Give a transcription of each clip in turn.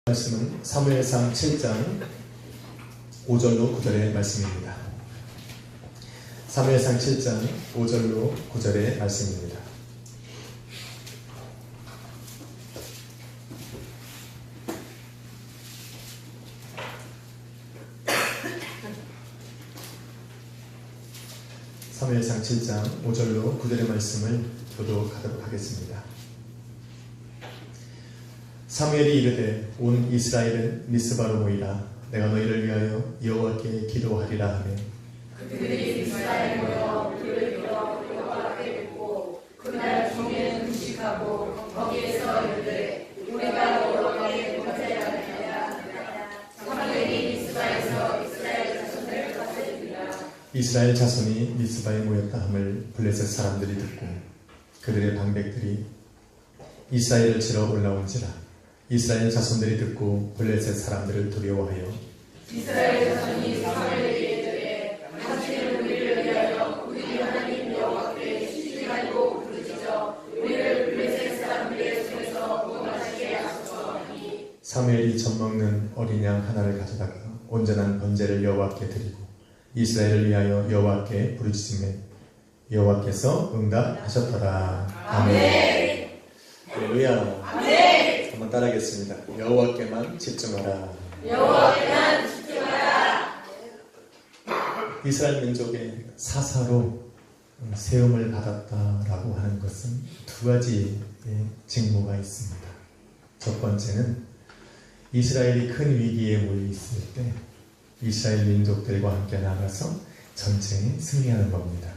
말씀은 사무엘상 7장 5절로 9절의 말씀입니다. 사무엘상 7장 5절로 9절의 말씀입니다. 사무엘상 7장 5절로 9절의 말씀을 교독하도록 하겠습니다. 사무엘이 이르되 온 이스라엘은 미스바로 모이라. 내가 너희를 위하여 여호와께 기도하리라 하매 그들이 이스라엘 모여 그를 빌어 여호와께 묻고 그날 종일 금식하고 거기에서 이르되 우리가 여호와께 범죄하였느냐 하니라. 사무엘이 미스바에서 이스라엘 자손을 다스리니라. 이스라엘 자손이 미스바에 모였다 함을 블레셋 사람들이 듣고 그들의 방백들이 이스라엘을 치러 올라온지라. 이스라엘 자손들이 듣고 블레셋 사람들을 두려워하여 이스라엘 자손이 사무엘에게 이르되 당신은 우리를 위하여 우리 하나님 여호와께 시기하고 부르짖어 우리를 블레셋 사람들의 손에서 구원하시게 하소서 하니 사무엘이 젖먹는 어린 양 하나를 가져다가 온전한 번제를 여호와께 드리고 이스라엘을 위하여 여호와께 부르짖음에 여호와께서 응답하셨더라. 아멘. 할렐루야. 아멘. 한번 따라하겠습니다. 여호와께만 집중하라. 여호와께만 집중하라. 이스라엘 민족의 사사로 세움을 받았다라고 하는 것은 두 가지의 직무가 있습니다. 첫 번째는 이스라엘이 큰 위기에 몰려 있을 때 이스라엘 민족들과 함께 나가서 전쟁에 승리하는 겁니다.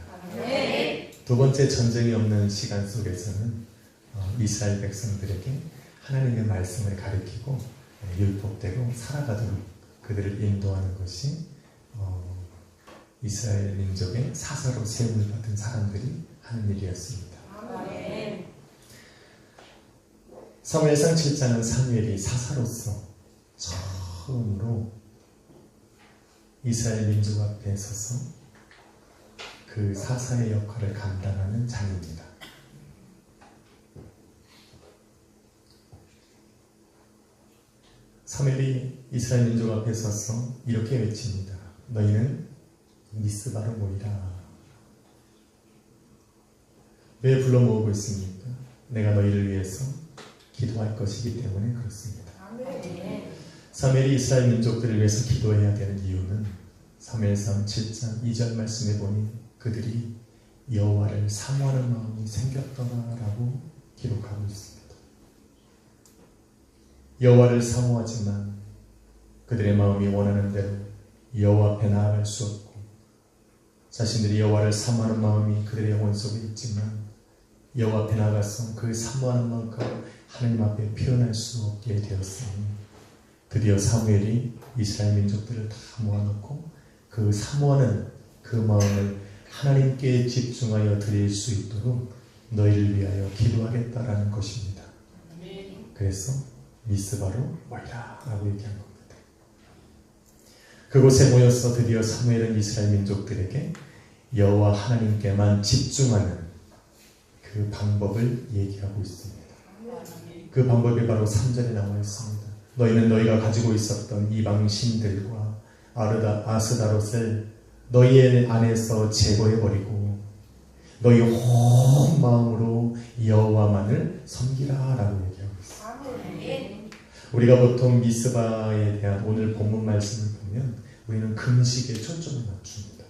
두 번째, 전쟁이 없는 시간 속에서는 이스라엘 백성들에게 하나님의 말씀을 가르치고 율법대로 살아가도록 그들을 인도하는 것이 이스라엘 민족의 사사로 세움을 받은 사람들이 하는 일이었습니다. 아멘. 사무엘상 7장은 사무엘이 사사로서 처음으로 이스라엘 민족 앞에 서서 그 사사의 역할을 감당하는 장입니다. 사무엘이 이스라엘 민족 앞에 서서 이렇게 외칩니다. 너희는 미스바로 모이라. 왜 불러 모으고 있습니까? 내가 너희를 위해서 기도할 것이기 때문에 그렇습니다. 사무엘이 이스라엘 민족들을 위해서 기도해야 되는 이유는 사무엘상 7장 2절 말씀에 보니 그들이 여호와를 사모하는 마음이 생겼더라라고 기록하고 있습니다. 여호와를 사모하지만 그들의 마음이 원하는 대로 여호와 앞에 나아갈 수 없고 자신들이 여호와를 사모하는 마음이 그들의 영혼 속에 있지만 여호와 앞에 나가서 그 사모하는 만큼 하나님 앞에 표현할 수 없게 되었으니 드디어 사무엘이 이스라엘 민족들을 다 모아놓고 그 사모하는 그 마음을 하나님께 집중하여 드릴 수 있도록 너희를 위하여 기도하겠다라는 것입니다. 그래서 미스바로 모이라 라고 얘기한 겁니다. 그곳에 모여서 드디어 사무엘은 이스라엘 민족들에게 여호와 하나님께만 집중하는 그 방법을 얘기하고 있습니다. 그 방법이 바로 3절에 나와 있습니다. 너희는 너희가 가지고 있었던 이방 신들과 아스다롯을 너희 안에서 제거해버리고 너희 온 마음으로 여호와만을 섬기라 라고 얘기하고 있습니다. 우리가 보통 미스바에 대한 오늘 본문 말씀을 보면 우리는 금식에 초점을 맞춥니다.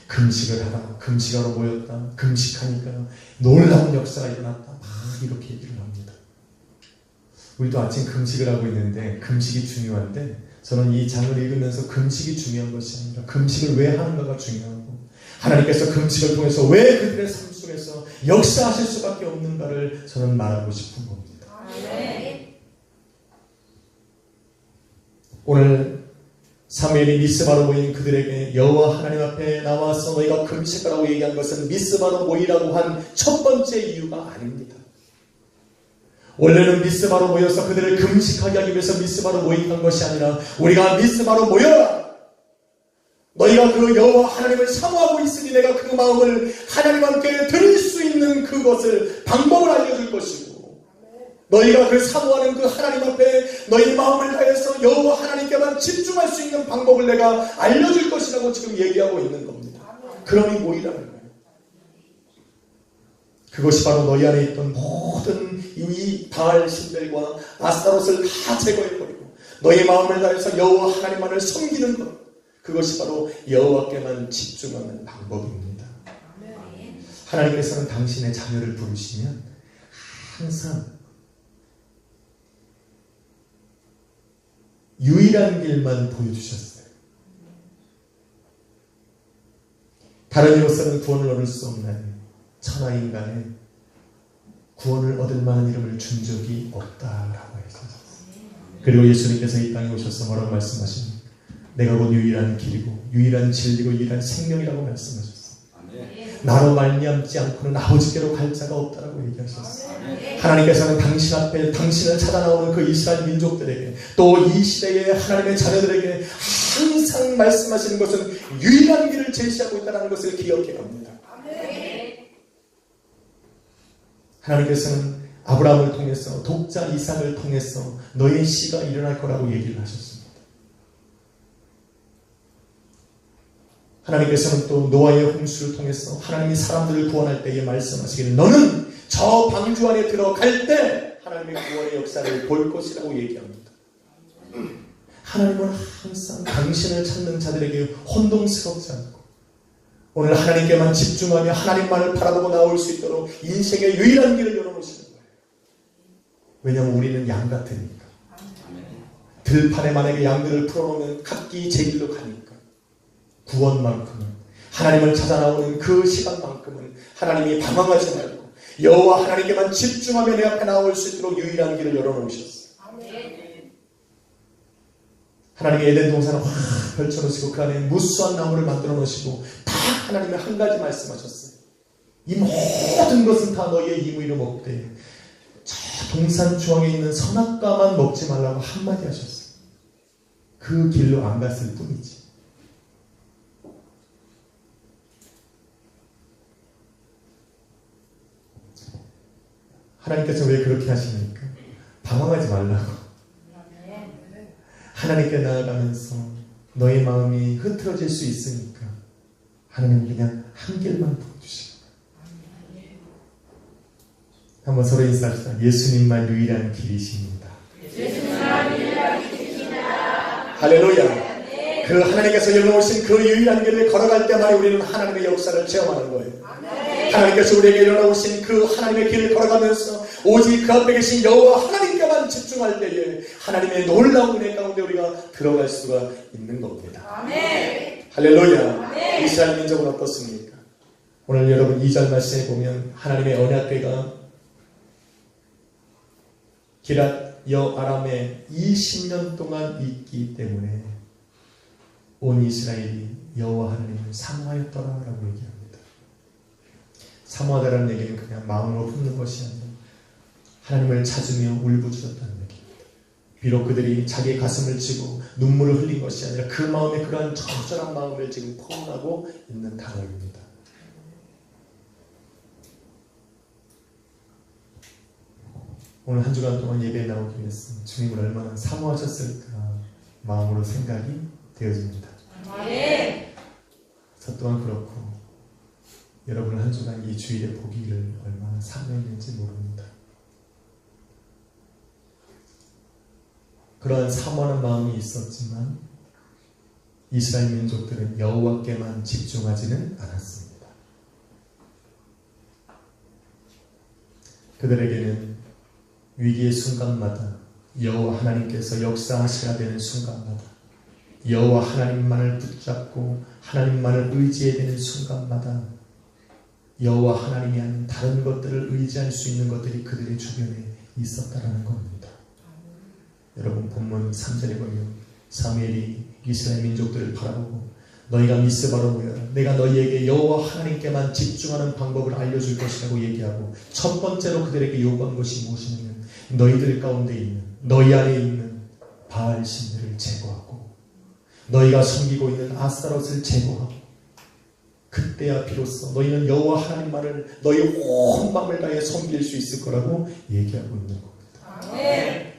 금식을 하라, 금식하러 모였다, 금식하니까 놀라운 역사가 일어났다, 막 이렇게 얘기를 합니다. 우리도 아침 금식을 하고 있는데 금식이 중요한데 저는 이 장을 읽으면서 금식이 중요한 것이 아니라 금식을 왜 하는가가 중요하고 하나님께서 금식을 통해서 왜 그들의 삶 속에서 역사하실 수밖에 없는가를 저는 말하고 싶은 겁니다. 오늘 사무엘이 미스바로 모인 그들에게 여호와 하나님 앞에 나와서 너희가 금식하라고 얘기한 것은 미스바로 모이라고 한 첫 번째 이유가 아닙니다. 원래는 미스바로 모여서 그들을 금식하게 하기 위해서 미스바로 모인 것이 아니라 우리가 미스바로 모여라. 너희가 그 여호와 하나님을 사모하고 있으니 내가 그 마음을 하나님 함께 드릴 수 있는 그것을 방법을 알려줄 것이고 너희가 그 사모하는 그 하나님 앞에 너희 마음을 다해서 여호와 하나님께만 집중할 수 있는 방법을 내가 알려줄 것이라고 지금 얘기하고 있는 겁니다. 그럼이 뭐이라는 거예요. 그것이 바로 너희 안에 있던 모든 이 바알 신들과 아스타롯을 다 제거해버리고 너희 마음을 다해서 여호와 하나님만을 섬기는 것, 그것이 바로 여호와께만 집중하는 방법입니다. 하나님께서는 당신의 자녀를 부르시면 항상 유일한 길만 보여주셨어요. 다른 이로서는 구원을 얻을 수 없나니 천하인간의 구원을 얻을 만한 이름을 준 적이 없다라고 했었어요. 그리고 예수님께서 이 땅에 오셔서 뭐라고 말씀하십니까? 내가 곧 유일한 길이고 유일한 진리고 유일한 생명이라고 말씀하셨어요. 나로 말미암지 않고는 아버지께로 갈 자가 없다라고 얘기하셨어요. 하나님께서는 당신 앞에 당신을 찾아 나오는 그 이스라엘 민족들에게 또 이 시대의 하나님의 자녀들에게 항상 말씀하시는 것은 유일한 길을 제시하고 있다는 것을 기억해야 합니다. 하나님께서는 아브라함을 통해서 독자 이삭을 통해서 너의 씨가 일어날 거라고 얘기를 하셨습니다. 하나님께서는 또 노아의 홍수를 통해서 하나님이 사람들을 구원할 때에 말씀하시기를 너는 저 방주 안에 들어갈 때 하나님의 구원의 역사를 볼 것이라고 얘기합니다. 하나님은 항상 당신을 찾는 자들에게 혼동스럽지 않고 오늘 하나님께만 집중하며 하나님만을 바라보고 나올 수 있도록 인생의 유일한 길을 열어놓으시는 거예요. 왜냐하면 우리는 양 같으니까. 들판에 만약에 양들을 풀어놓으면 각기 제 길로 가니까 구원만큼은 하나님을 찾아 나오는 그 시간만큼은 하나님이 방황하지 말고 여호와 하나님께만 집중하며 내 앞에 나올 수 있도록 유일한 길을 열어놓으셨어요. 하나님의 에덴 동산을 확 펼쳐놓으시고 그 안에 무수한 나무를 만들어 놓으시고 다 하나님의 한 가지 말씀하셨어요. 이 모든 것은 다 너희의 임의로 먹되 저 동산 중앙에 있는 선악과만 먹지 말라고 한마디 하셨어요. 그 길로 안 갔을 뿐이지. 하나님께서 왜 그렇게 하십니까? 방황하지 말라고. 하나님께 나아가면서 너의 마음이 흐트러질 수 있으니까 하나님은 그냥 한 길만 보여주시는 거예요. 한번 서로 인사합시다. 예수님만 유일한 길이십니다. 할렐루야. 그 하나님께서 열어놓으신 그 유일한 길을 걸어갈 때만 우리는 하나님의 역사를 체험하는 거예요. 하나님께서 우리에게 열어놓으신 그 하나님의 길을 걸어가면서 오직 그 앞에 계신 여호와 하나님께만 집중할 때에 하나님의 놀라운 은혜 가운데 우리가 들어갈 수가 있는 겁니다. 아멘. 할렐루야. 아멘. 이스라엘 민족은 어떻습니까? 오늘 여러분 2절 말씀에 보면 하나님의 언약궤가 기랏 여아람에 20년 동안 있기 때문에 온 이스라엘이 여호와 하나님을 사모하였더라라고 얘기합니다. 사모하다라는 얘기는 그냥 마음으로 품는 것이 아니라 하나님을 찾으며 울부짖었다는 얘기입니다. 비록 그들이 자기의 가슴을 치고 눈물을 흘린 것이 아니라 그 마음에 그러한 절절한 마음을 지금 포함하고 있는 단어입니다. 오늘 한 주간 동안 예배에 나오기 위해서 주님을 얼마나 사모하셨을까 마음으로 생각이 되어집니다. 저 또한 그렇고 여러분은 한 주간 이 주일에 보기를 얼마나 사모했는지 모릅니다. 그러한 사모하는 마음이 있었지만 이스라엘 민족들은 여호와께만 집중하지는 않았습니다. 그들에게는 위기의 순간마다 여호와 하나님께서 역사하셔야 되는 순간마다 여호와 하나님만을 붙잡고 하나님만을 의지해야 되는 순간마다 여호와 하나님이 아닌 다른 것들을 의지할 수 있는 것들이 그들의 주변에 있었다라는 겁니다. 여러분 본문 3절에 보면 사무엘이 이스라엘 민족들을 바라보고 너희가 미스바로 모여라. 내가 너희에게 여호와 하나님께만 집중하는 방법을 알려줄 것이라고 얘기하고 첫 번째로 그들에게 요구한 것이 무엇이냐면 너희들 가운데 있는 너희 안에 있는 바알 신들을 제거하고 너희가 섬기고 있는 아스타롯을 제거하고 그때야 비로소 너희는 여호와 하나님만을 너희 온 마음을 다해 섬길 수 있을 거라고 얘기하고 있는 겁니다.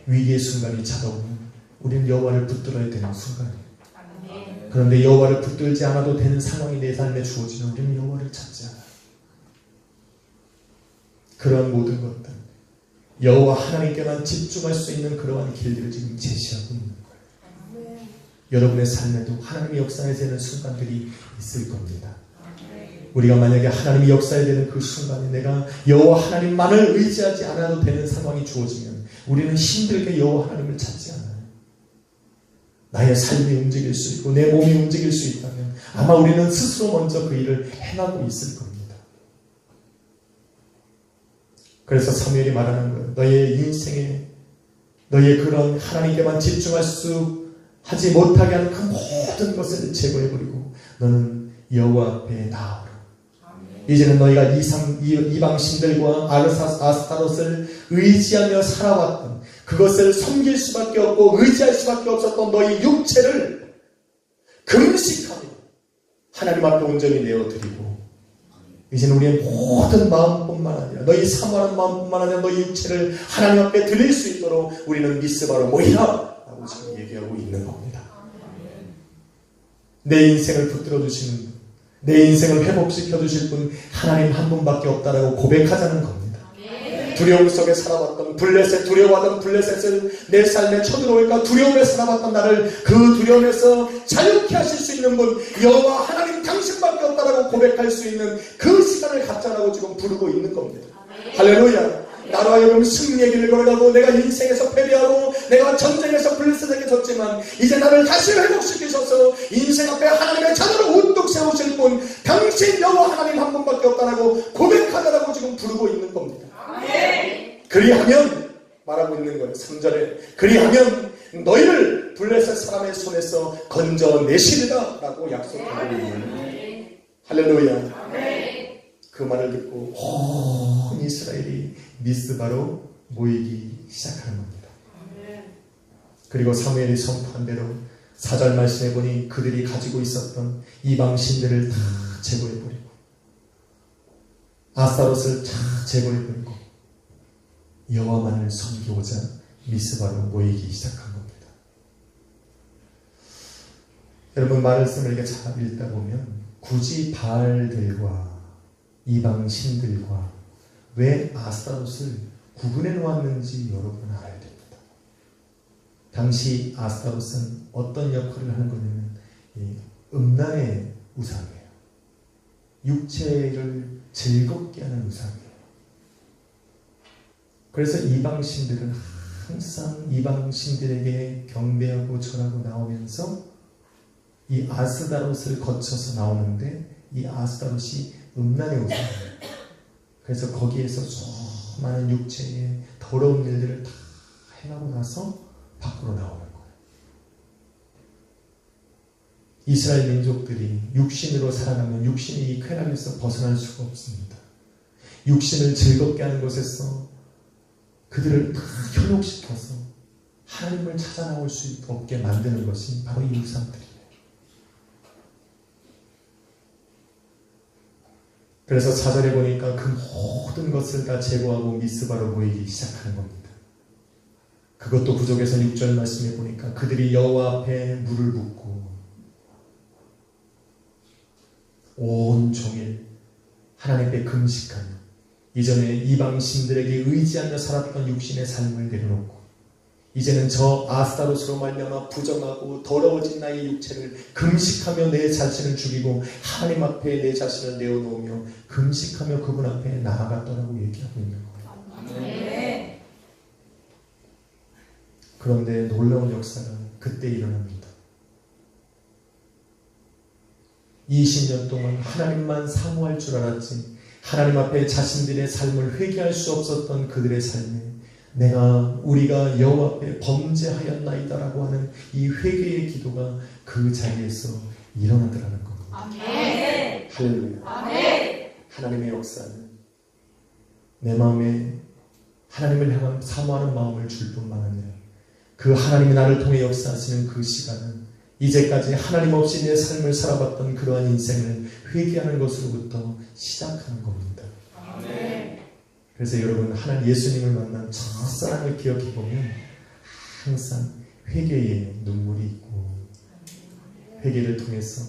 위기의 순간이 찾아오면 우리는 여호와를 붙들어야 되는 순간이에요. 그런데 여호와를 붙들지 않아도 되는 상황이 내 삶에 주어지면 우리는 여호와를 찾지 않아요. 그런 모든 것들, 여호와 하나님께만 집중할 수 있는 그러한 길들을 지금 제시하고 있는 거예요. 여러분의 삶에도 하나님이 역사해야 되는 순간들이 있을 겁니다. 우리가 만약에 하나님이 역사해야 되는 그 순간에 내가 여호와 하나님만을 의지하지 않아도 되는 상황이 주어지면 우리는 힘들게 여호와 하나님을 찾지 않아요. 나의 삶이 움직일 수 있고 내 몸이 움직일 수 있다면 아마 우리는 스스로 먼저 그 일을 행하고 있을 겁니다. 그래서 사무엘이 말하는 거예요. 너의 인생에 너의 그런 하나님께만 집중할 수 하지 못하게 하는 그 모든 것을 제거해버리고 너는 여호와 앞에 나아오라. 이제는 너희가 이방신들과 아스타롯을 의지하며 살아왔던 그것을 섬길 수밖에 없고 의지할 수밖에 없었던 너희 육체를 금식하며 하나님 앞에 온전히 내어드리고 이제는 우리의 모든 마음뿐만 아니라 너희 사모하는 마음뿐만 아니라 너희 육체를 하나님 앞에 드릴 수 있도록 우리는 미스바로 모이라 라고 지금 얘기하고 있는 겁니다. 내 인생을 붙들어 주시는 분, 내 인생을 회복시켜 주실 분 하나님 한 분밖에 없다라고 고백하자는 겁니다. 두려움 속에 살아왔던 두려워하던 블레셋을 내 삶에 쳐들어올까 두려움에 살아왔던 나를 그 두려움에서 자유케 하실 수 있는 분 여호와 하나님 당신밖에 없다라고 고백할 수 있는 그 시간을 갖자라고 지금 부르고 있는 겁니다. 할렐루야. 나로 하여금 승리의 길을 걸어가고 내가 인생에서 패배하고 내가 전쟁에서 블레셋에게 졌지만 이제 나를 다시 회복시키셔서 인생 앞에 하나님의 자녀를 우뚝 세우실 분 당신 여호와 하나님 한 분밖에 없다라고 고백하다라고 지금 부르고 있는 겁니다. 그리하면 말하고 있는 거예요. 3절에 그리하면 너희를 블레셋 사람의 손에서 건져내시리라 라고 약속하고 있는 할렐루야. 그 말을 듣고 온 이스라엘이 미스바로 모이기 시작하는 겁니다. 그리고 사무엘이 선포한 대로 4절 말씀해 보니 그들이 가지고 있었던 이방 신들을 다 제거해버리고 아스타롯을 다 제거해버리고 여호와만을 섬기고자 미스바로 모이기 시작한 겁니다. 여러분 말씀을 이렇게 잘 읽다 보면 굳이 바알들과 이방 신들과 왜 아스타롯을 구분해 놓았는지 여러분은 알아야 됩니다. 당시 아스타롯은 어떤 역할을 하는 거냐면 음란의 우상이에요. 육체를 즐겁게 하는 우상이에요. 그래서 이방신들은 항상 이방신들에게 경배하고 절하고 나오면서 이 아스타롯을 거쳐서 나오는데 이 아스타롯이 음란의 우상이에요. 그래서 거기에서 수많은 육체의 더러운 일들을 다 행하고 나서 밖으로 나오는 거예요. 이스라엘 민족들이 육신으로 살아가면 육신이 이 쾌락에서 벗어날 수가 없습니다. 육신을 즐겁게 하는 것에서 그들을 다 현혹시켜서 하나님을 찾아 나올 수 없게 만드는 것이 바로 이 우상들이에요. 그래서 4절에 보니까 그 모든 것을 다 제거하고 미스바로 모이기 시작하는 겁니다. 그것도 부족해서 6절 말씀에 보니까 그들이 여호와 앞에 물을 붓고 온 종일 하나님 앞에 금식하며 이전에 이방신들에게 의지하며 살았던 육신의 삶을 내려놓고 이제는 저 아스타롯으로 말미암아 부정하고 더러워진 나의 육체를 금식하며 내 자신을 죽이고 하나님 앞에 내 자신을 내어놓으며 금식하며 그분 앞에 나아갔더라고 얘기하고 있는 거예요. 네. 그런데 놀라운 역사가 그때 일어납니다. 20년 동안 하나님만 사모할 줄 알았지 하나님 앞에 자신들의 삶을 회개할 수 없었던 그들의 삶에 우리가 여호와 앞에 범죄하였나이다라고 하는 이 회개의 기도가 그 자리에서 일어나더라는 겁니다. 아멘. 할렐루야. 아멘. 하나님의 역사는 내 마음에 하나님을 향한 사모하는 마음을 줄 뿐만 아니라 그 하나님이 나를 통해 역사하시는 그 시간은 이제까지 하나님 없이 내 삶을 살아봤던 그러한 인생을 회개하는 것으로부터 시작하는 겁니다. 아멘. 그래서 여러분 하나님 예수님을 만난 첫사랑을 기억해보면 항상 회개의 눈물이 있고 회개를 통해서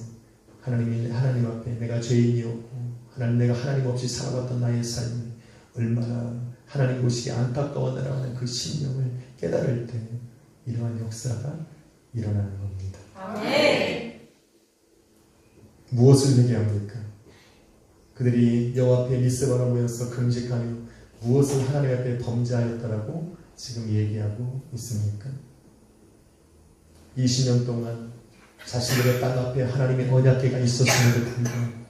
하나님 앞에 내가 죄인이었고 하나님 내가 하나님 없이 살아왔던 나의 삶이 얼마나 하나님 보시기에 안타까웠나라고 하는 그 심령을 깨달을 때 이러한 역사가 일어나는 겁니다. 아멘. 무엇을 회개합니까? 그들이 여호와 앞에 미스바로 모여서 금식하며 무엇을 하나님 앞에 범죄하였다라고 지금 얘기하고 있습니까? 20년 동안 자신들의 땅 앞에 하나님의 언약궤가 있었음에도 불구하고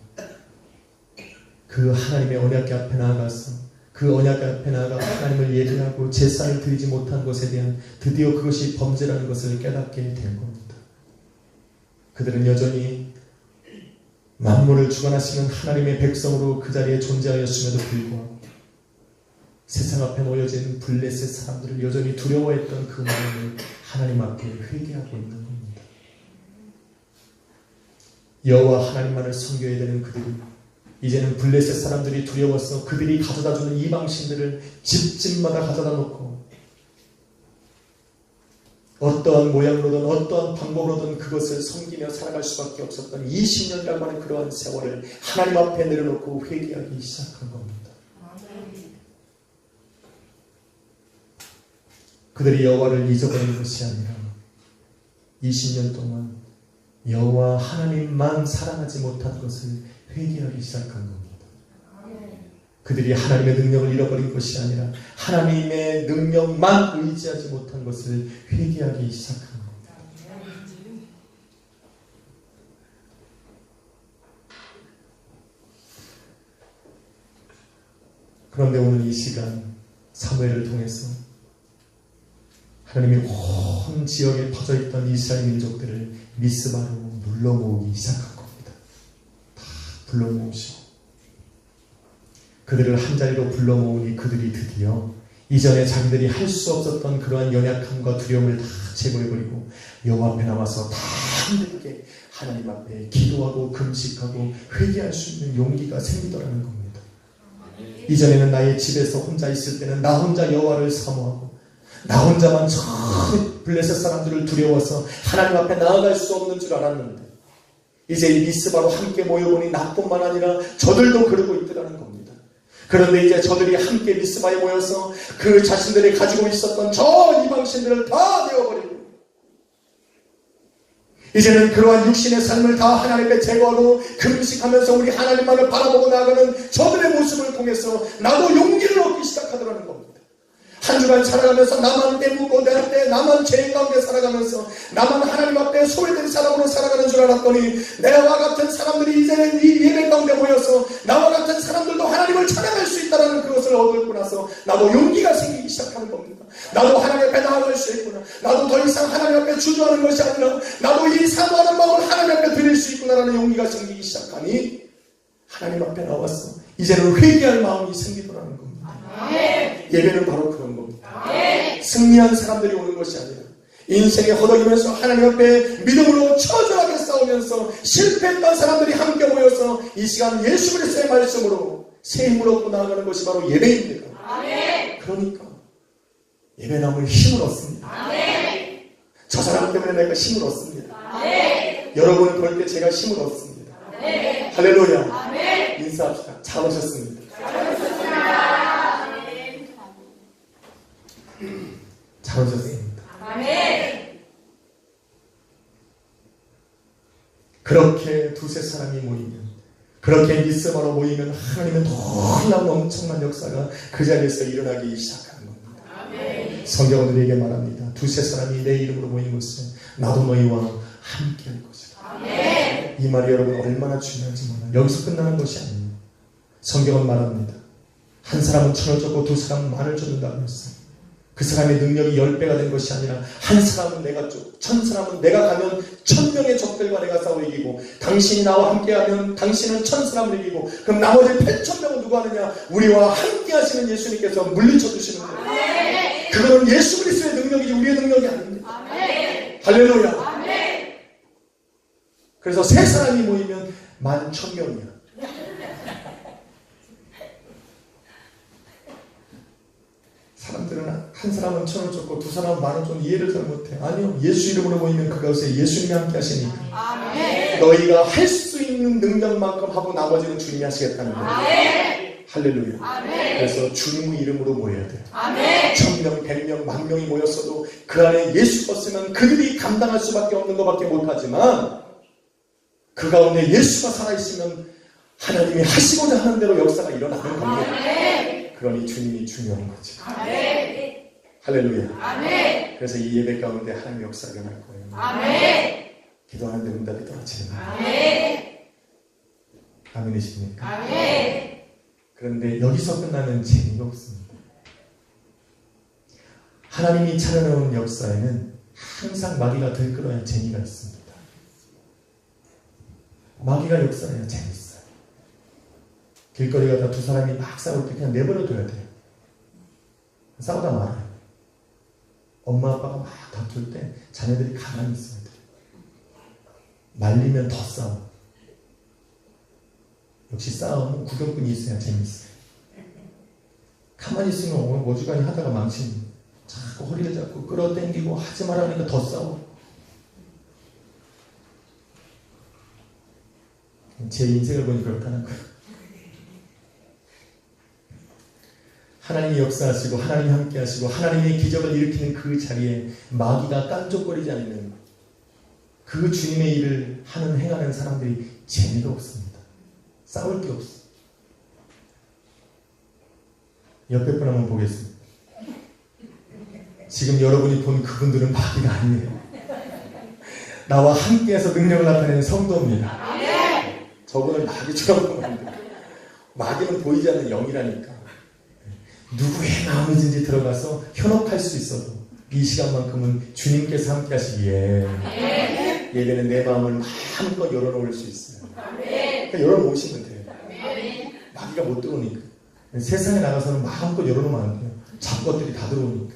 그 하나님의 언약궤 앞에 나아가서 그 언약궤 앞에 나아가 하나님을 예배하고 제사를 드리지 못한 것에 대한 드디어 그것이 범죄라는 것을 깨닫게 된 겁니다. 그들은 여전히 만물을 주관하시는 하나님의 백성으로 그 자리에 존재하였음에도 불구하고 세상 앞에 모여진 블레셋 사람들을 여전히 두려워했던 그 마음을 하나님 앞에 회개하고 있는 겁니다. 여호와 하나님만을 섬겨야 되는 그들이 이제는 블레셋 사람들이 두려워서 그들이 가져다주는 이방신들을 집집마다 가져다 놓고 어떠한 모양으로든 어떠한 방법으로든 그것을 섬기며 살아갈 수밖에 없었던 20년이라고 하는 그러한 세월을 하나님 앞에 내려놓고 회개하기 시작한 겁니다. 그들이 여호와를 잊어버린 것이 아니라 20년 동안 여호와 하나님만 사랑하지 못한 것을 회개하기 시작한 겁니다. 그들이 하나님의 능력을 잃어버린 것이 아니라 하나님의 능력만 의지하지 못한 것을 회개하기 시작한 겁니다. 그런데 오늘 이 시간 사무엘을 통해서 하나님이 온 지역에 퍼져있던 이스라엘 민족들을 미스바로 불러 모으기 시작한 겁니다. 다 불러 모으시고 그들을 한자리로 불러 모으니 그들이 드디어 이전에 자기들이 할 수 없었던 그러한 연약함과 두려움을 다 제거해버리고 여호와 앞에 나와서 다 힘들게 하나님 앞에 기도하고 금식하고 회개할 수 있는 용기가 생기더라는 겁니다. 이전에는 나의 집에서 혼자 있을 때는 나 혼자 여호와를 사모하고 나 혼자만 저 블레셋 사람들을 두려워서 하나님 앞에 나아갈 수 없는 줄 알았는데 이제 이 미스바로 함께 모여보니 나뿐만 아니라 저들도 그러고 있더라는 겁니다. 그런데 이제 저들이 함께 미스바에 모여서 그 자신들이 가지고 있었던 저 이방신들을 다 내어버리고 이제는 그러한 육신의 삶을 다 하나님 앞에 제거하고 금식하면서 우리 하나님만을 바라보고 나아가는 저들의 모습을 통해서 나도 용기를 얻기 시작하더라는 겁니다. 한 주간 살아가면서 나만 때묻고 나만 죄인 가운데 살아가면서 나만 하나님 앞에 소외된 사람으로 살아가는 줄 알았더니 내와 같은 사람들이 이제는 이 예배 가운데 모여서 나와 같은 사람들도 하나님을 찬양할 수 있다는 그것을 얻고 나서 나도 용기가 생기기 시작하는 겁니다. 나도 하나님 앞에 나아갈 수 있구나. 나도 더 이상 하나님 앞에 주저하는 것이 아니라 나도 이 사모하는 마음을 하나님 앞에 드릴 수 있구나라는 용기가 생기기 시작하니 하나님 앞에 나와서 이제는 회개할 마음이 생기더라는 겁니다. 예배는 바로 그런 겁니다. 승리한 사람들이 오는 것이 아니라 인생에 허덕이면서 하나님 앞에 믿음으로 처절하게 싸우면서 실패했던 사람들이 함께 모여서 이 시간 예수 그리스도의 말씀으로 새 힘을 얻고 나아가는 것이 바로 예배입니다. 그러니까 예배 나오면 힘을 얻습니다. 저 사람 때문에 내가 힘을 얻습니다. 여러분은 그럴 때 제가 힘을 얻습니다. 할렐루야. 인사합시다. 잘 오셨습니다. 잘 오셨습니다. 그렇게 두세 사람이 모이면 그렇게 미스바로 모이면 하나님은 놀라운 엄청난 역사가 그 자리에서 일어나기 시작하는 겁니다. 성경은 우리에게 말합니다. 두세 사람이 내 이름으로 모인 것은 나도 너희와 함께 할 것이다. 이 말이 여러분 얼마나 중요한지 몰라요. 여기서 끝나는 것이 아니에요. 성경은 말합니다. 한 사람은 1,000을 줬고 두 사람은 10,000을 줬다고 했어요. 그 사람의 능력이 10배가 된 것이 아니라 한 사람은 내가 쭉 1,000사람은 내가 가면 1,000명의 적들과 내가 싸워 이기고 당신이 나와 함께하면 당신은 1,000사람을 이기고 그럼 나머지 8,000명은 누가 하느냐? 우리와 함께 하시는 예수님께서 물리쳐 주시는 거예요. 그거는 예수 그리스도의 능력이지 우리의 능력이 아닙니다. 할렐루야. 그래서 세 사람이 모이면 11,000명이야. 사람들은 한 사람은 1,000원 줬고 두 사람은 10,000원 줬고 이해를 잘 못해. 아니요. 예수 이름으로 모이면 그것에 예수님이 함께 하시니까. 아멘. 너희가 할 수 있는 능력만큼 하고 나머지는 주님이 하시겠다는 거예요. 아멘. 할렐루야. 아멘. 그래서 주님의 이름으로 모여야 돼요. 아멘. 1,000명, 100명, 10,000명이 모였어도 그 안에 예수가 없으면 그들이 감당할 수밖에 없는 것밖에 못하지만 그 가운데 예수가 살아있으면 하나님이 하시고자 하는 대로 역사가 일어나는 겁니다. 아멘. 그러니 주님이 중요한 거지. 아멘. 할렐루야. 아멘. 그래서 이 예배 가운데 하나님의 역사가 일어날 거예요. 아멘. 기도하는데 응답이 떨어지는 거예요. 아멘. 아멘이십니까? 아멘. 그런데 여기서 끝나는 재미가 없습니다. 하나님이 차려놓은 역사에는 항상 마귀가 들끓어야 재미가 있습니다. 마귀가 역사해야 재밌어요. 길거리 가다 두 사람이 막 싸울 때 그냥 내버려둬야 돼요. 싸우다 말아요. 엄마 아빠가 막 다툴 때 자녀들이 가만히 있어야 돼요. 말리면 더 싸워. 역시 싸움은 구경꾼이 있어야 재밌어요. 가만히 있으면 오죽하니 하다가 망치는 자꾸 허리를 잡고 끌어당기고 하지 말라니까 더 싸워. 제 인생을 보니 그렇다는 거예요. 하나님이 역사하시고 하나님이 함께 하시고 하나님의 기적을 일으키는 그 자리에 마귀가 깐족거리지 않는 그 주님의 일을 하는 행하는 사람들이 재미가 없습니다. 싸울 게 없어. 옆에 분 한번 보겠습니다. 지금 여러분이 본 그분들은 마귀가 아니에요. 나와 함께해서 능력을 나타내는 성도입니다. 저분을 마귀처럼 보면 안 돼요. 마귀는 보이지 않는 영이라니까. 누구의 마음이든지 들어가서 현혹할 수 있어도 이 시간만큼은 주님께서 함께 하시기에 예배는 내 마음을 마음껏 열어놓을 수 있어요. 그러니까 열어놓으시면 돼요. 마귀가 못 들어오니까. 세상에 나가서는 마음껏 열어놓으면 안 돼요. 잡것들이 다 들어오니까.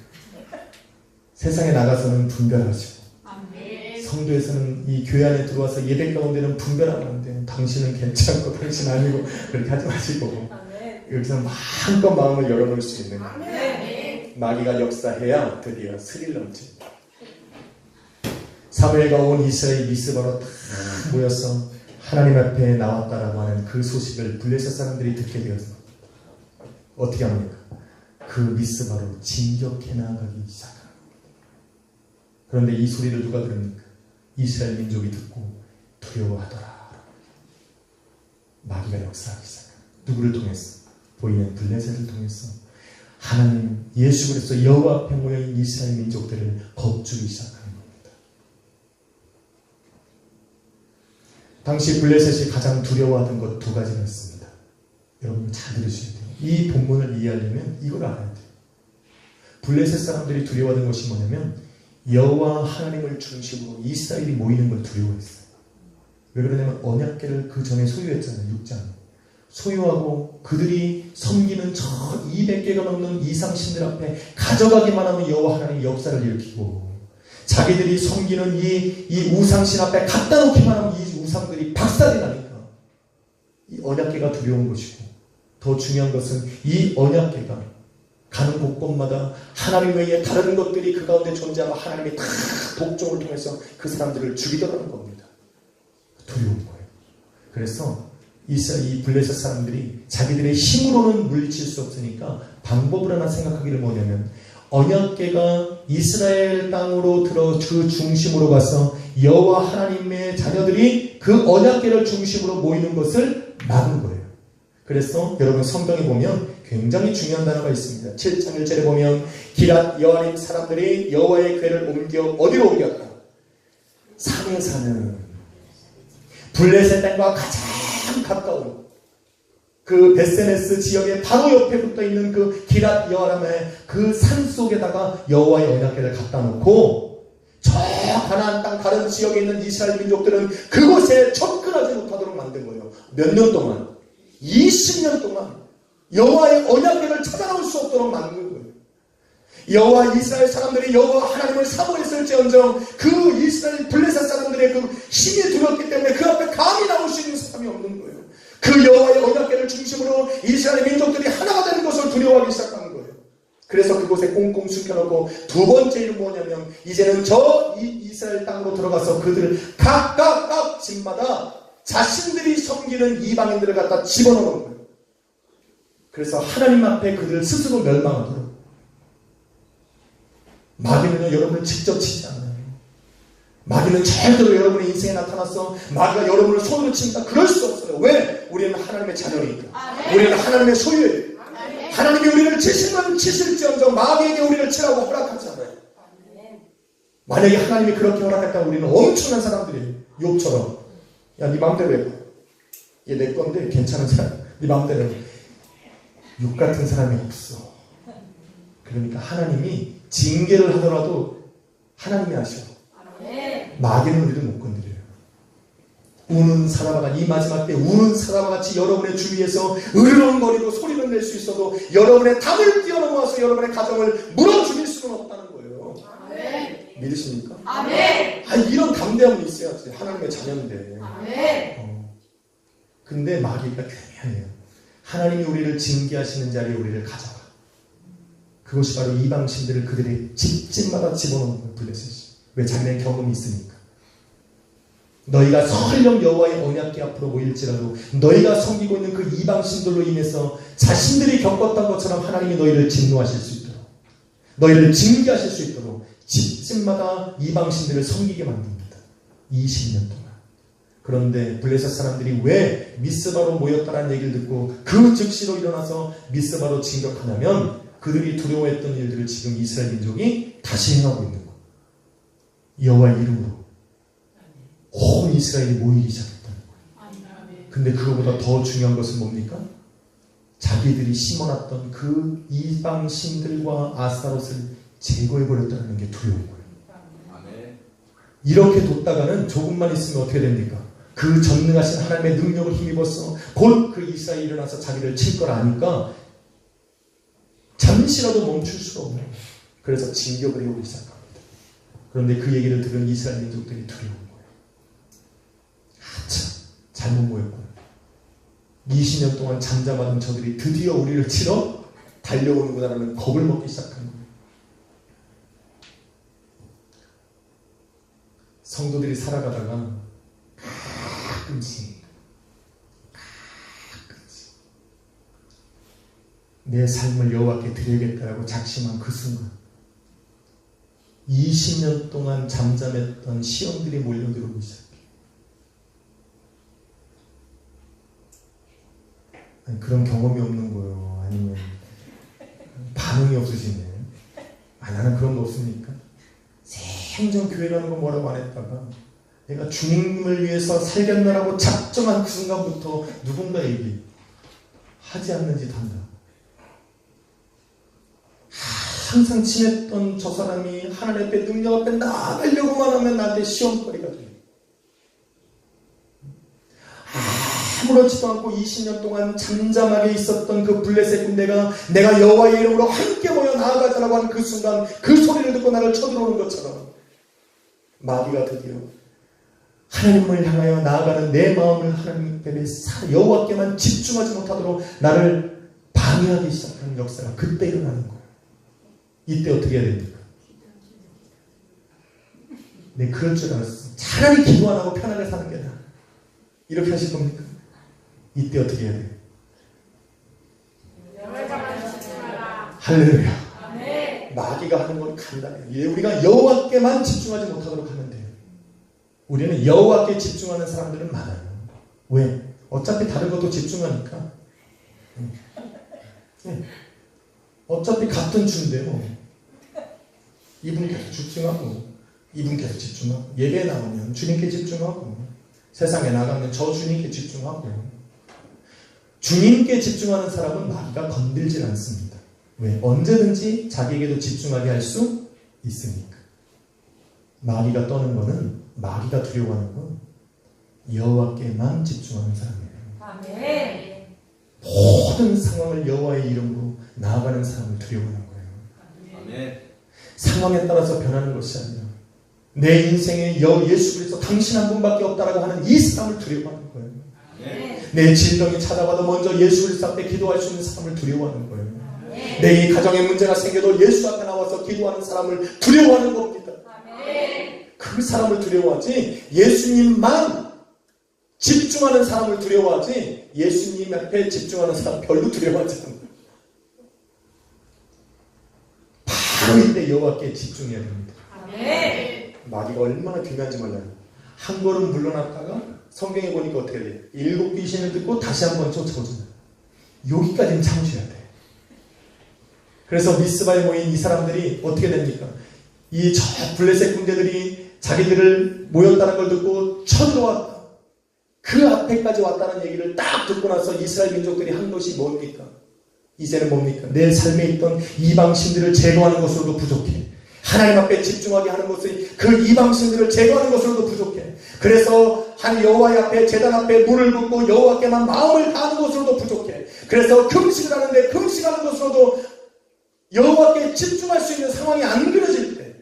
세상에 나가서는 분별하시고 성도에서는 이 교회 안에 들어와서 예배 가운데는 분별하면 안 돼요. 당신은 괜찮고 당신 아니고 그렇게 하지 마시고 여기서 마음껏 마음을 열어놓을 수 있는 마귀가 역사해야 드디어 스릴 넘칩니다. 사무엘과 온 이스라엘이 미스바로 다 모여서 하나님 앞에 나왔다라고 하는 그 소식을 블레셋 사람들이 듣게 되어서 어떻게 합니까? 그 미스바로 진격해 나가기 시작합니다. 그런데 이 소리를 누가 들습니까? 이스라엘 민족이 듣고 두려워하더라. 마귀가 역사하기 시작합니다. 누구를 통해서? 보이는 블레셋을 통해서 하나님 예수 그리스도 여호와 앞에 모여있는 이스라엘 민족들을 겁주기 시작하는 겁니다. 당시 블레셋이 가장 두려워하던 것 두 가지가 있습니다. 여러분 잘 들으셔야 돼요. 이 본문을 이해하려면 이걸 알아야 돼요. 블레셋 사람들이 두려워하던 것이 뭐냐면 여호와 하나님을 중심으로 이스라엘이 모이는 걸 두려워했어요. 왜 그러냐면 언약궤를 그 전에 소유했잖아요. 6장 소유하고 그들이 섬기는 저 200개가 넘는 이상신들 앞에 가져가기만 하면 여호와 하나님이 역사를 일으키고 자기들이 섬기는 이 우상신 앞에 갖다 놓기만 하면 이 우상들이 박살이 나니까 이 언약궤가 두려운 것이고 더 중요한 것은 이 언약궤가 가는 곳곳마다 하나님 외에 다른 것들이 그 가운데 존재하고 하나님이 다 독종을 통해서 그 사람들을 죽이더라는 겁니다. 두려운 거예요. 그래서 이 블레셋 사람들이 자기들의 힘으로는 물리칠 수 없으니까 방법을 하나 생각하기를 뭐냐면 언약궤가 이스라엘 땅으로 들어 그 중심으로 가서 여호와 하나님의 자녀들이 그 언약궤를 중심으로 모이는 것을 막은 거예요. 그래서 여러분 성경에 보면 굉장히 중요한 단어가 있습니다. 7장 1절에 보면 기랏 여아림 사람들이 여호와의 궤를 옮겨 어디로 옮겼다? 산에 사는 블레셋 땅과 가장 가까운 그 베세메스 지역의 바로 옆에 붙어 있는 그 기랏 여아람의 그 산 속에다가 여호와의 언약궤를 갖다 놓고 저 가나안 땅 다른 지역에 있는 이스라엘 민족들은 그곳에 접근하지 못하도록 만든 거예요. 몇 년 동안? 20년 동안 여호와의 언약궤를 찾아나올 수 없도록 만든 거예요. 여호와 이스라엘 사람들이 여호와 하나님을 사모했을지언정 그 이스라엘 블레셋 사람들의 그 힘이 두렵기 때문에 그 앞에 감히 나올 수 있는 사람이 없는 거예요. 그 여호와의 언약궤를 중심으로 이스라엘 민족들이 하나가 되는 것을 두려워하기 시작하는 거예요. 그래서 그곳에 꽁꽁 숨겨놓고 두 번째 일은 뭐냐면 이제는 저 이스라엘 땅으로 들어가서 그들을 각각 집마다 자신들이 섬기는 이방인들을 갖다 집어넣는 거예요. 그래서 하나님 앞에 그들을 스스로 멸망하도록. 마귀는요, 여러분을 직접 치지 않아요. 마귀는 절대로 여러분의 인생에 나타나서 마귀가 여러분을 손으로 칩니다. 그럴 수 없어요. 왜? 우리는 하나님의 자녀니까. 우리는 하나님의 소유예요. 하나님이 우리를 치시면 치실지언정 마귀에게 우리를 치라고 허락하지 않아요. 만약에 하나님이 그렇게 허락했다면 우리는 엄청난 사람들이에요. 욥처럼. 야, 네 마음대로 해봐. 얘 내 건데 괜찮은 사람. 네 마음대로 해봐. 욥 같은 사람이 없어. 그러니까 하나님이 징계를 하더라도 하나님이 하셔. 마귀는 우리를 못 건드려요. 우는 사람과 같이, 이 마지막 때 우는 사람과 같이 여러분의 주위에서 으르렁거리고 소리를 낼 수 있어도 여러분의 담을 뛰어넘어서 여러분의 가정을 물어 죽일 수는 없다는 거예요. 아멘. 믿으십니까? 아멘. 이런 담대함이 있어야지. 하나님의 자녀인데. 아멘. 근데 마귀가 교묘해요. 하나님이 우리를 징계하시는 자리에 우리를 가져가. 그것이 바로 이방신들을 그들의 집집마다 집어넣는 거예요. 블레셋이. 왜? 자기네 경험이 있으니까. 너희가 설령 여호와의 언약궤 앞으로 모일지라도 너희가 섬기고 있는 그 이방신들로 인해서 자신들이 겪었던 것처럼 하나님이 너희를 진노하실 수 있도록, 너희를 징계하실 수 있도록 집집마다 이방신들을 섬기게 만듭니다. 20년 동안. 그런데 블레셋 사람들이 왜 미스바로 모였다는 얘기를 듣고 그 즉시로 일어나서 미스바로 진격하냐면 그들이 두려워했던 일들을 지금 이스라엘 민족이 다시 행하고 있는 거예요. 여호와의 이름으로 온 이스라엘이 모이기 시작했다는 거예요. 근데 그거보다 더 중요한 것은 뭡니까? 자기들이 심어놨던 그 이방 신들과 아스타롯을 제거해버렸다는 게 두려운 거예요. 이렇게 뒀다가는 조금만 있으면 어떻게 됩니까? 그 전능하신 하나님의 능력을 힘입어서 곧 그 이스라엘이 일어나서 자기를 칠 걸 아니까 잠시라도 멈출 수가 없는 거예요. 그래서 진격을 해오기 시작합니다. 그런데 그 얘기를 들은 이스라엘 민족들이 두려운 거예요. 참 잘못 모였구나. 20년 동안 잠잠하던 저들이 드디어 우리를 치러 달려오는구나라는 겁을 먹기 시작한 거예요. 성도들이 살아가다가 가끔씩 내 삶을 여호와께 드려야겠다라고 작심한 그 순간 20년 동안 잠잠했던 시험들이 몰려들어오기 시작해요. 아니, 그런 경험이 없는 거예요. 아니면 반응이 없으시네. 나는 그런 거 없습니까? 생전 교회라는 건 뭐라고 안 했다가 내가 주님을 위해서 살겠나라고 작정한 그 순간부터 누군가에게 하지 않는 짓 한다. 항상 친했던 저 사람이 하나님 앞에 능력 앞에 나가려고만 하면 나한테 시험거리가 돼요. 아무렇지도 않고 20년 동안 잠잠하게 있었던 그 블레셋 군대가 내가 여호와의 이름으로 함께 모여 나아가자라고 하는 그 순간 그 소리를 듣고 나를 쳐들어오는 것처럼 마귀가 드디어 하나님을 향하여 나아가는 내 마음을 하나님 앞에 여호와께만 집중하지 못하도록 나를 방해하기 시작하는 역사가 그때 일어나는 거예요. 이때 어떻게 해야 됩니까? 네, 그럴 줄 알았어. 차라리 기도 안 하고 편하게 사는 게 나아. 이렇게 하실 겁니까? 이때 어떻게 해야 돼요? 할렐루야. 마귀가 하는 건 간단해요. 우리가 여호와께만 집중하지 못하도록 하면 돼요. 우리는 여호와께 집중하는 사람들은 많아요. 왜? 어차피 다른 것도 집중하니까. 어차피 같은 주인데 뭐. 이분이 계속 집중하고 이분 계속 집중하고 예배에 나오면 주님께 집중하고 세상에 나가면 저 주님께 집중하고 주님께 집중하는 사람은 마귀가 건들질 않습니다. 왜? 언제든지 자기에게도 집중하게 할 수 있으니까. 마귀가 떠는 거는 마귀가 두려워하는 건 여호와께만 집중하는 사람이에요. 아멘. 모든 상황을 여호와의 이름으로 나아가는 사람을 두려워하는 거예요. 아멘. 상황에 따라서 변하는 것이 아니라 내 인생에 예수 그리스도 당신 한 분밖에 없다라고 하는 이 사람을 두려워하는 거예요. 아멘. 내 질병이 찾아와도 먼저 예수 그리스도 앞에 기도할 수 있는 사람을 두려워하는 거예요. 내 이 가정에 문제가 생겨도 예수 앞에 나와서 기도하는 사람을 두려워하는 겁니다. 그 사람을 두려워하지 예수님만 집중하는 사람을 두려워하지 예수님 앞에 집중하는 사람 별로 두려워하지 않아요. 바로 이때 여호와께 집중해야 됩니다. 마귀가 얼마나 중요한지 몰라요. 한 걸음 물러났다가 성경에 보니까 어떻게 돼요? 7 귀신을 듣고 다시 한번 쫓아오잖아요. 여기까지는 참으셔야 돼요. 그래서 미스바에 모인 이 사람들이 어떻게 됩니까? 이 저 블레셋 군대들이 자기들을 모였다는 걸 듣고 쳐들어왔다. 그 앞에까지 왔다는 얘기를 딱 듣고 나서 이스라엘 민족들이 한 것이 뭡니까? 이제는 뭡니까? 내 삶에 있던 이방신들을 제거하는 것으로도 부족해. 하나님 앞에 집중하게 하는 것이 그 이방신들을 제거하는 것으로도 부족해. 그래서 한 여호와의 앞에 제단 앞에 물을 붓고 여호와께만 마음을 다하는 것으로도 부족해. 그래서 금식을 하는데 금식하는 것으로도 여호와께 집중할 수 있는 상황이 안 그려질 때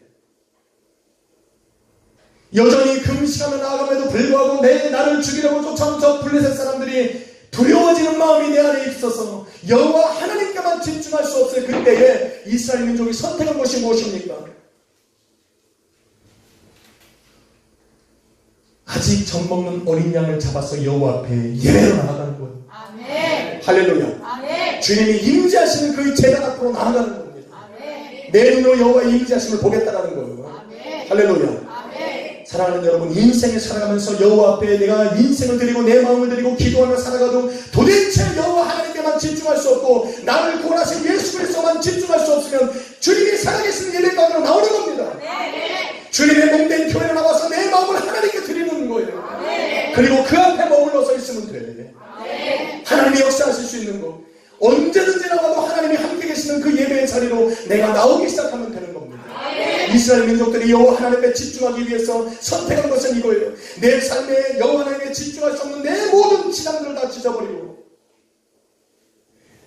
여전히 금식하며 나아감에도 불구하고 내 나를 죽이려고 쫓아온 저 블레셋 사람들이 두려워지는 마음이 내 안에 있어서 여호와 하나님께만 집중할 수 없을 그때에 이스라엘 민족이 선택한 것이 무엇입니까? 아직 젖먹는 어린 양을 잡아서 여호와 앞에 예배로 나아가는 거예요. 아멘. 할렐루야. 아멘. 주님이 임재하시는 그 제단 앞으로 나아가는 겁니다. 아멘. 내 눈으로 여호와의 임재하심을 보겠다라는 거예요. 아멘. 할렐루야. 사랑하는 여러분, 인생을 살아가면서 여호와 앞에 내가 인생을 드리고 내 마음을 드리고 기도하며 살아가도 도대체 여호와 하나님께만 집중할 수 없고 나를 구원하신 예수 그리스도만 집중할 수 없으면 주님이 살아계신 예배 가운데로 나오는 겁니다. 주님의 몸된 교회에 나와서 내 마음을 하나님께 드리는 거예요. 그리고 그 앞에 머물러서 있으면 돼. 하나님이 역사하실 수 있는 것, 언제든지 나와도 하나님이 함께 계시는 그 예배의 자리로 내가 나오기 시작하면 되는 겁니다. 이스라엘 민족들이 여호와 하나님께 집중하기 위해서 선택한 것은 이거예요. 내 삶에 여호와 하나님께 집중할 수 없는 내 모든 지장들을 다 찢어버리고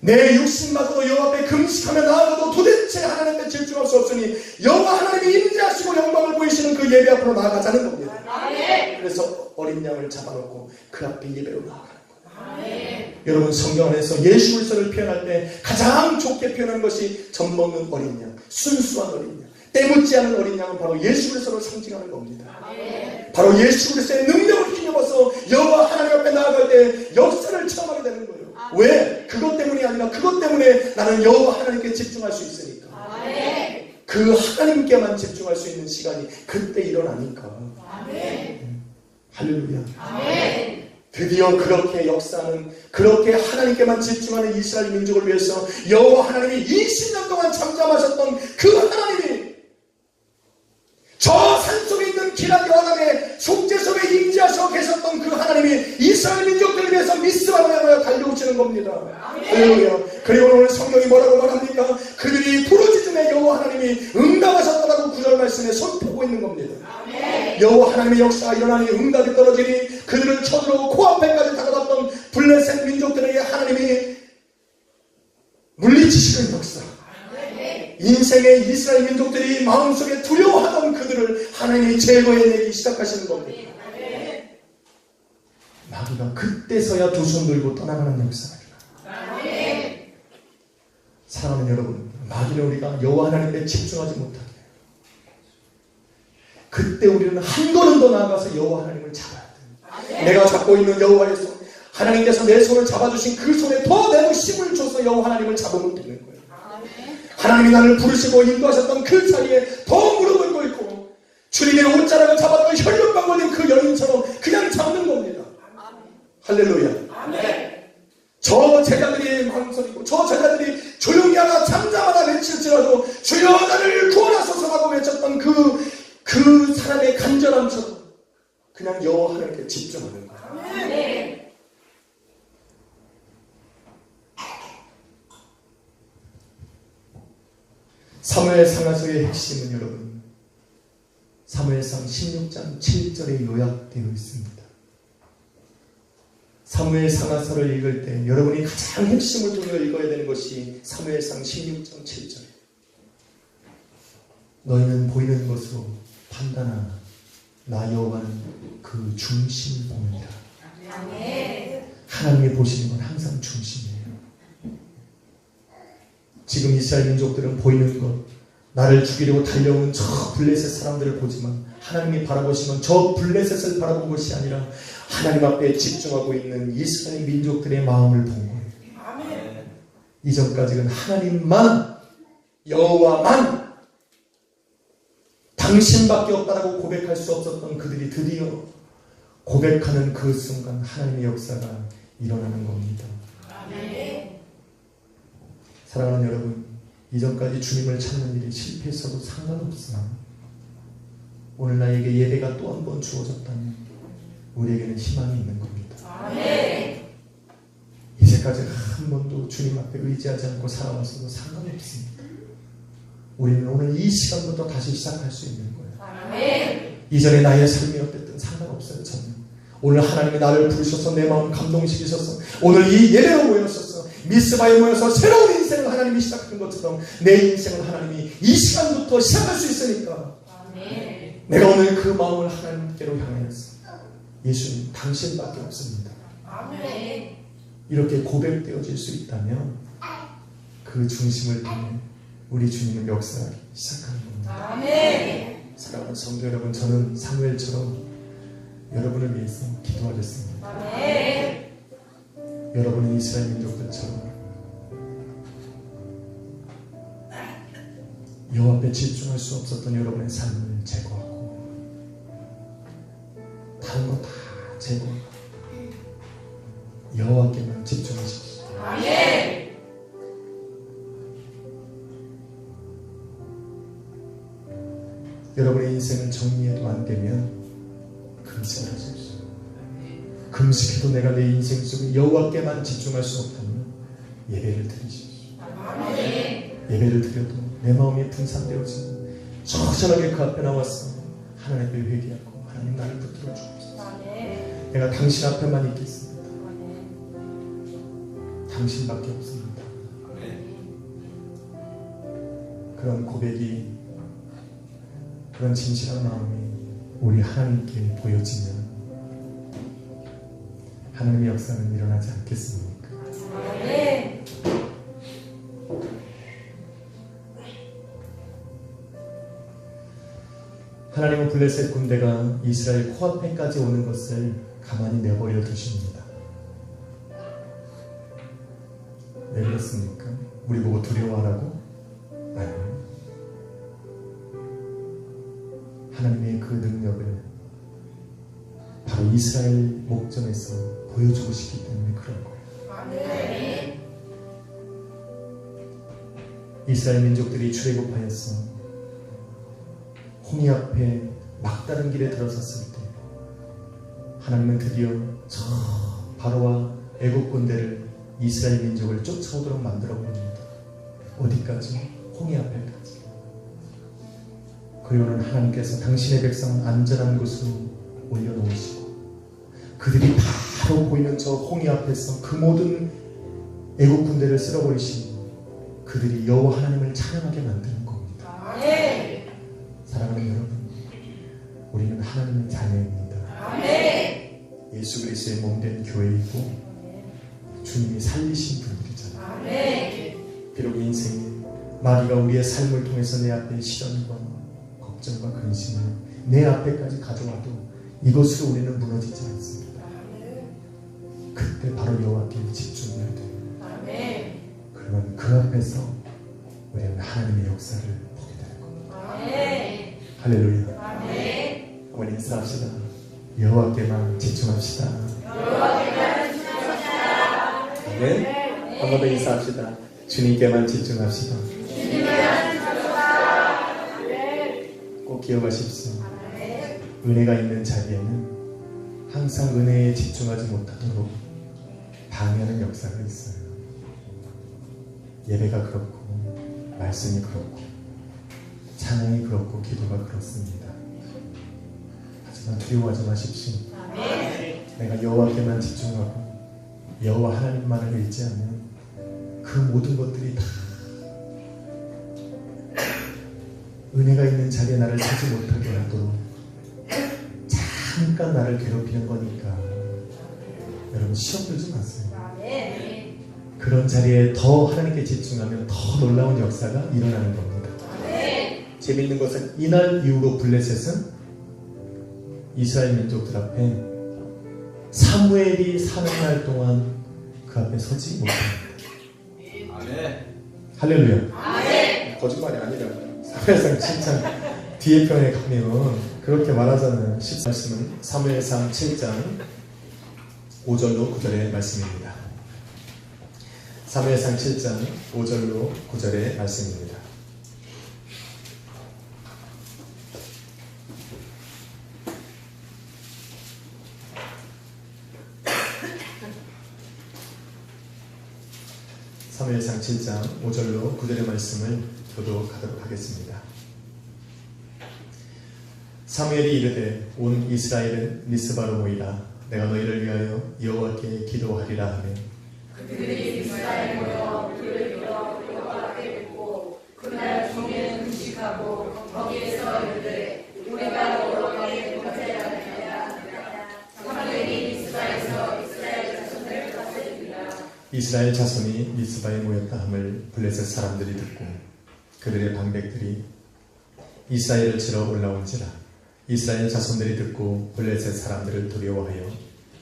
내 육신마저도 여호와 앞에 금식하며 나아가도 도대체 하나님께 집중할 수 없으니 여호와 하나님이 임재하시고 영광을 보이시는 그 예배 앞으로 나아가자는 겁니다. 그래서 어린 양을 잡아놓고 그 앞에 예배로 나아가는 거예요. 여러분, 성경 안에서 예수 그리스도를 표현할 때 가장 좋게 표현한 것이 젖먹는 어린 양, 순수한 어린 양, 때묻지 않은 어린 양은 바로 예수 그리스도를 상징하는 겁니다. 바로 예수 그리스도의 능력을 힘입어서 여호와 하나님 앞에 나아갈 때 역사를 체험하게 되는 거예요. 왜? 그것 때문이 아니라 그것 때문에 나는 여호와 하나님께 집중할 수 있으니까. 그 하나님께만 집중할 수 있는 시간이 그때 일어나니까. 할렐루야. 드디어 그렇게 역사하는, 그렇게 하나님께만 집중하는 이스라엘 민족을 위해서 여호와 하나님이 20년 동안 잠잠하셨던 그 하나님이 저 산속에 있는 기라기 왕암의 속죄석에 임재하셔 계셨던 그 하나님이 이스라엘 민족들을 위해서 미스바로 향하여 달려오시는 겁니다. 할렐루야. 그리고 오늘 성경이 뭐라고 말합니까? 그들이 부르짖음에 여호와 하나님이 응답하셨다라고 9절 말씀에 선포하고 있는 겁니다. 여호와 하나님의 역사가 일어나니 응답이 떨어지니 그들을 쳐들어오고 코앞에까지 다가갔던 블레셋 민족들에게 하나님이 물리치시는 역사, 인생의 이스라엘 민족들이 마음속에 두려워하던 그들을 하나님이 제거해내기 시작하시는 겁니다. 마귀가 그때서야 두 손 들고 떠나가는 역사가 일어납니다. 사랑하는 여러분, 마귀는 우리가 여호와 하나님께 집중하지 못하게 해요. 그때 우리는 한 걸음 더 나아가서 여호와 하나님을 잡아야 됩니다. 내가 잡고 있는 여호와의 손, 하나님께서 내 손을 잡아주신 그 손에 더 내가 힘을 줘서 여호와 하나님을 잡으면 되는 거예요. 하나님이 나를 부르시고 인도하셨던 그 자리에 더 무릎 꿇고 있고 주님의 옷자락을 잡았던 혈육방 걸린 그 여인처럼 그냥 잡는 겁니다. 할렐루야. 저 제자들이 망설이고 저 제자들이 조용히 하나 잠잠하나 외칠지라도 주여 나를 구원하소서라고 외쳤던 그 사람의 간절함처럼 그냥 여호와 하나님께 집중하는 거예요. 사무엘 상하서의 핵심은 여러분 사무엘상 16장 7절에 요약되어 있습니다. 사무엘 상하서를 읽을 때 여러분이 가장 핵심을 통해 읽어야 되는 것이 사무엘상 16장 7절이에요. 너희는 보이는 것으로 판단하나 나 여호와는 그 중심을 보느니라. 하나님이 보시는 건 항상 중심이에요. 지금 이스라엘 민족들은 보이는 것, 나를 죽이려고 달려오는 저 블레셋 사람들을 보지만 하나님이 바라보시면 저 블레셋을 바라본 것이 아니라 하나님 앞에 집중하고 있는 이스라엘 민족들의 마음을 본 거예요. 이전까지는 하나님만, 여호와만, 당신밖에 없다라고 고백할 수 없었던 그들이 드디어 고백하는 그 순간 하나님의 역사가 일어나는 겁니다. 사랑하는 여러분, 이전까지 주님을 찾는 일이 실패했어도 상관없으나 오늘 나에게 예배가 또 한 번 주어졌다면 우리에게는 희망이 있는 겁니다. 이제까지 한 번도 주님 앞에 의지하지 않고 살아왔어도 상관없습니다. 우리는 오늘 이 시간부터 다시 시작할 수 있는 거예요. 이전에 나의 삶이 어땠든 상관없어요. 저는 오늘 하나님이 나를 부르셔서 내 마음 감동시키셔서 오늘 이 예배로 모였었어. 미스바에 모여서 새로운 인생을 하나님이 시작하는 것처럼 내 인생을 하나님이 이 시간부터 시작할 수 있으니까 내가 오늘 그 마음을 하나님께로 향하였어. 예수님 당신밖에 없습니다. 이렇게 고백되어질 수 있다면 그 중심을 통해 우리 주님은 역사하기 시작하는 겁니다. 사랑하는 성도 여러분, 저는 사무엘처럼 여러분을 위해서 기도하겠습니다. 여러분은 이스라엘 민족들처럼 여호와 앞에 집중할 수 없었던 여러분의 삶을 제거하고 다른 거 다 제거하고 여호와께만 집중하십시오. 여러분의 인생을 정리해도 안 되면 금식을 하십시오. 금식해도 내가 내 인생 속에 여호와께만 집중할 수 없다면 예배를 드리십시오. 예배를 드려도 내 마음이 분산되어지면 처절하게 그 앞에 나와서 하나님을 회개하고 하나님 나를 붙들어 주옵소서. 내가 당신 앞에만 있겠습니다. 당신밖에 없습니다. 그런 고백이, 그런 진실한 마음이 우리 하나님께 보여지면 하나님의 역사는 일어나지 않겠습니까? 하나님은 블레셋 군대가 이스라엘 코앞에까지 오는 것을 가만히 내버려 두십니다. 왜 그렇습니까? 우리 보고 두려워하라고? 아니요. 하나님의 그 능력을 바로 이스라엘 목전에서 보여주고 싶기 때문에 그런 거예요. 이스라엘 민족들이 출애굽하여서 홍해 앞에 막다른 길에 들어섰을 때 하나님은 드디어 저 바로와 애국 군대를 이스라엘 민족을 쫓아오도록 만들어 버립니다. 어디까지? 홍해 앞에까지. 그리고는 하나님께서 당신의 백성을 안전한 곳으로 올려놓으시고 그들이 바로 보이는 저 홍해 앞에서 그 모든 애국 군대를 쓸어버리시고 그들이 여호와 하나님을 찬양하게 만드는 겁니다. 사랑하는 여러분, 우리는 하나님의 자녀입니다. 예수 그리스도의 몸된 교회이고 주님이 살리신 분들이잖아요. 비록 인생에 마귀가 우리의 삶을 통해서 내 앞에 시련과 걱정과 근심을 내 앞에까지 가져와도 이것으로 우리는 무너지지 않습니다. 그때 바로 여호와께 집중해야 돼요. 그러면 그 앞에서 우리는 하나님의 역사를 보게 되는 겁니다. 할렐루야. 어머니 인사합시다. 여호와께만 집중합시다. 아멘. 한 번 더 인사합시다. 주님께만 집중합시다. 꼭 기억하십시오. 은혜가 있는 자리에는 항상 은혜에 집중하지 못하도록 방해하는 역사가 있어요. 예배가 그렇고 말씀이 그렇고 찬양이 그렇고 기도가 그렇습니다. 하지만 두려워하지 마십시오. 내가 여호와께만 집중하고 여호와 하나님만을 의지하면 그 모든 것들이 다 은혜가 있는 자리에 나를 서지 못하게 하도록 잠깐 나를 괴롭히는 거니까 여러분 시험 들지 마세요. 그런 자리에 더 하나님께 집중하면 더 놀라운 역사가 일어나는 겁니다. 재미있는 것은 이날 이후로 블레셋은 이스라엘 민족들 앞에 사무엘이 사는 날 동안 그 앞에 서지 못합니다. 아멘. 할렐루야. 거짓말이 아니라 사무엘상 7장 뒤에 편에 가면 그렇게 말하잖아요. 10말씀은 사무엘상 7장 5절로 9절의 말씀입니다. 사무엘상 7장 5절로 9절의 말씀입니다. 사무엘상 7장 5절로 9절의 말씀을 교독하도록 하겠습니다. 사무엘이 이르되 온 이스라엘은 미스바로 모이라. 내가 너희를 위하여 여호와께 기도하리라 하며 그들이 이스라엘 모여 그를 빌어 여호와께 묻고 그날 종일 금식하고 거기에서 이르되 우리가 여호와께 범죄하였느냐. 사무엘이 미스바에서 이스라엘 자손을 다스리니라. 이스라엘 자손이 미스바에 모였다 함을 블레셋 사람들이 듣고 그들의 방백들이 이스라엘을 치러 올라온지라. 이스라엘 자손들이 듣고 블레셋 사람들을 두려워하여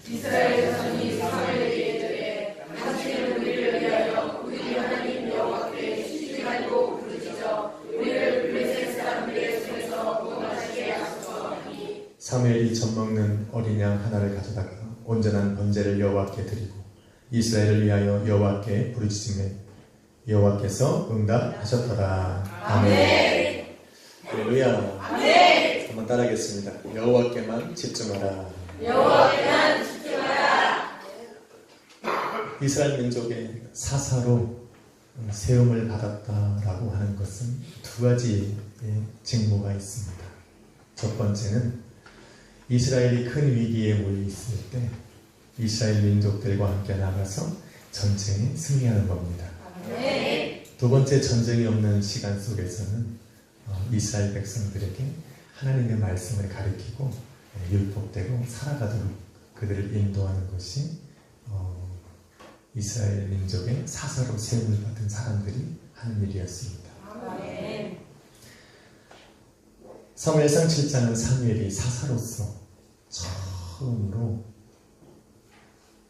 이스라엘 자손이 사무엘에게 이르되 당신은 우리를 위하여 우리 하나님 여호와께 시기하고 부르짖어 우리를 블레셋 사람들의 손에서 구원하시게 하소서 하니 사무엘이 젖먹는 어린 양 하나를 가져다가 온전한 번제를 여호와께 드리고 이스라엘을 위하여 여호와께 부르짖음에 여호와께서 응답하셨더라. 아멘. 할렐루야. 아멘. 한번 따라하겠습니다. 여호와께만 집중하라. 여호와께만 집중하라. 이스라엘 민족의 사사로 세움을 받았다라고 하는 것은 두 가지의 징조가 있습니다. 첫 번째는 이스라엘이 큰 위기에 몰려 있을 때 이스라엘 민족들과 함께 나가서 전쟁에 승리하는 겁니다. 두 번째, 전쟁이 없는 시간 속에서는 이스라엘 백성들에게 하나님의 말씀을 가르치고 율법대로 살아가도록 그들을 인도하는 것이 이스라엘 민족의 사사로 세움을 받은 사람들이 하는 일이었습니다. 사무엘상 7장은 사무엘이 사사로서 처음으로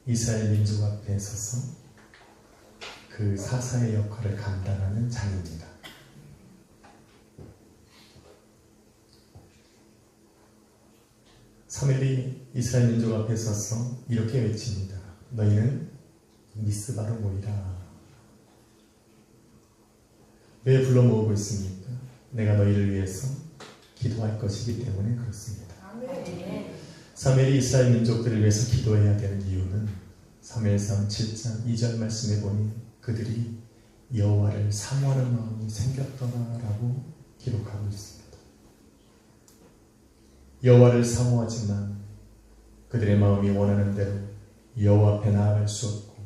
이스라엘 민족 앞에 서서 그 사사의 역할을 감당하는 장입니다. 사무엘이 이스라엘 민족 앞에 서서 이렇게 외칩니다. 너희는 미스바로 모이라. 왜 불러 모으고 있습니까? 내가 너희를 위해서 기도할 것이기 때문에 그렇습니다. 사무엘이 이스라엘 민족들을 위해서 기도해야 되는 이유는 사무엘상 7장 2절 말씀에 보니 그들이 여호와를 사모하는 마음이 생겼더라라고 기록하고 있습니다. 여호와를 사모하지만 그들의 마음이 원하는 대로 여호와 앞에 나아갈 수 없고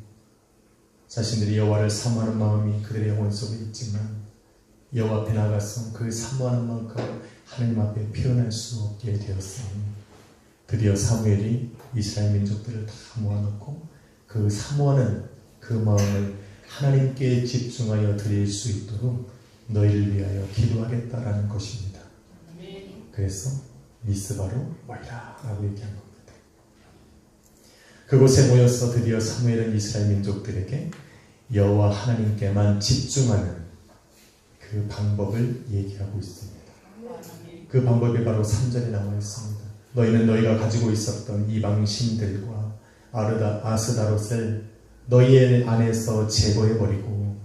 자신들이 여호와를 사모하는 마음이 그들의 영혼 속에 있지만 여호와 앞에 나가서 그 사모하는 만큼 하나님 앞에 표현할 수 없게 되었으니 드디어 사무엘이 이스라엘 민족들을 다 모아놓고 그 사모하는 그 마음을 하나님께 집중하여 드릴 수 있도록 너희를 위하여 기도하겠다라는 것입니다. 그래서 미스바로 모이라 라고 얘기한 겁니다. 그곳에 모여서 드디어 사무엘은 이스라엘 민족들에게 여호와 하나님께만 집중하는 그 방법을 얘기하고 있습니다. 그 방법이 바로 3절에 나와 있습니다. 너희는 너희가 가지고 있었던 이방 신들과 아스다롯을 너희의 안에서 제거해버리고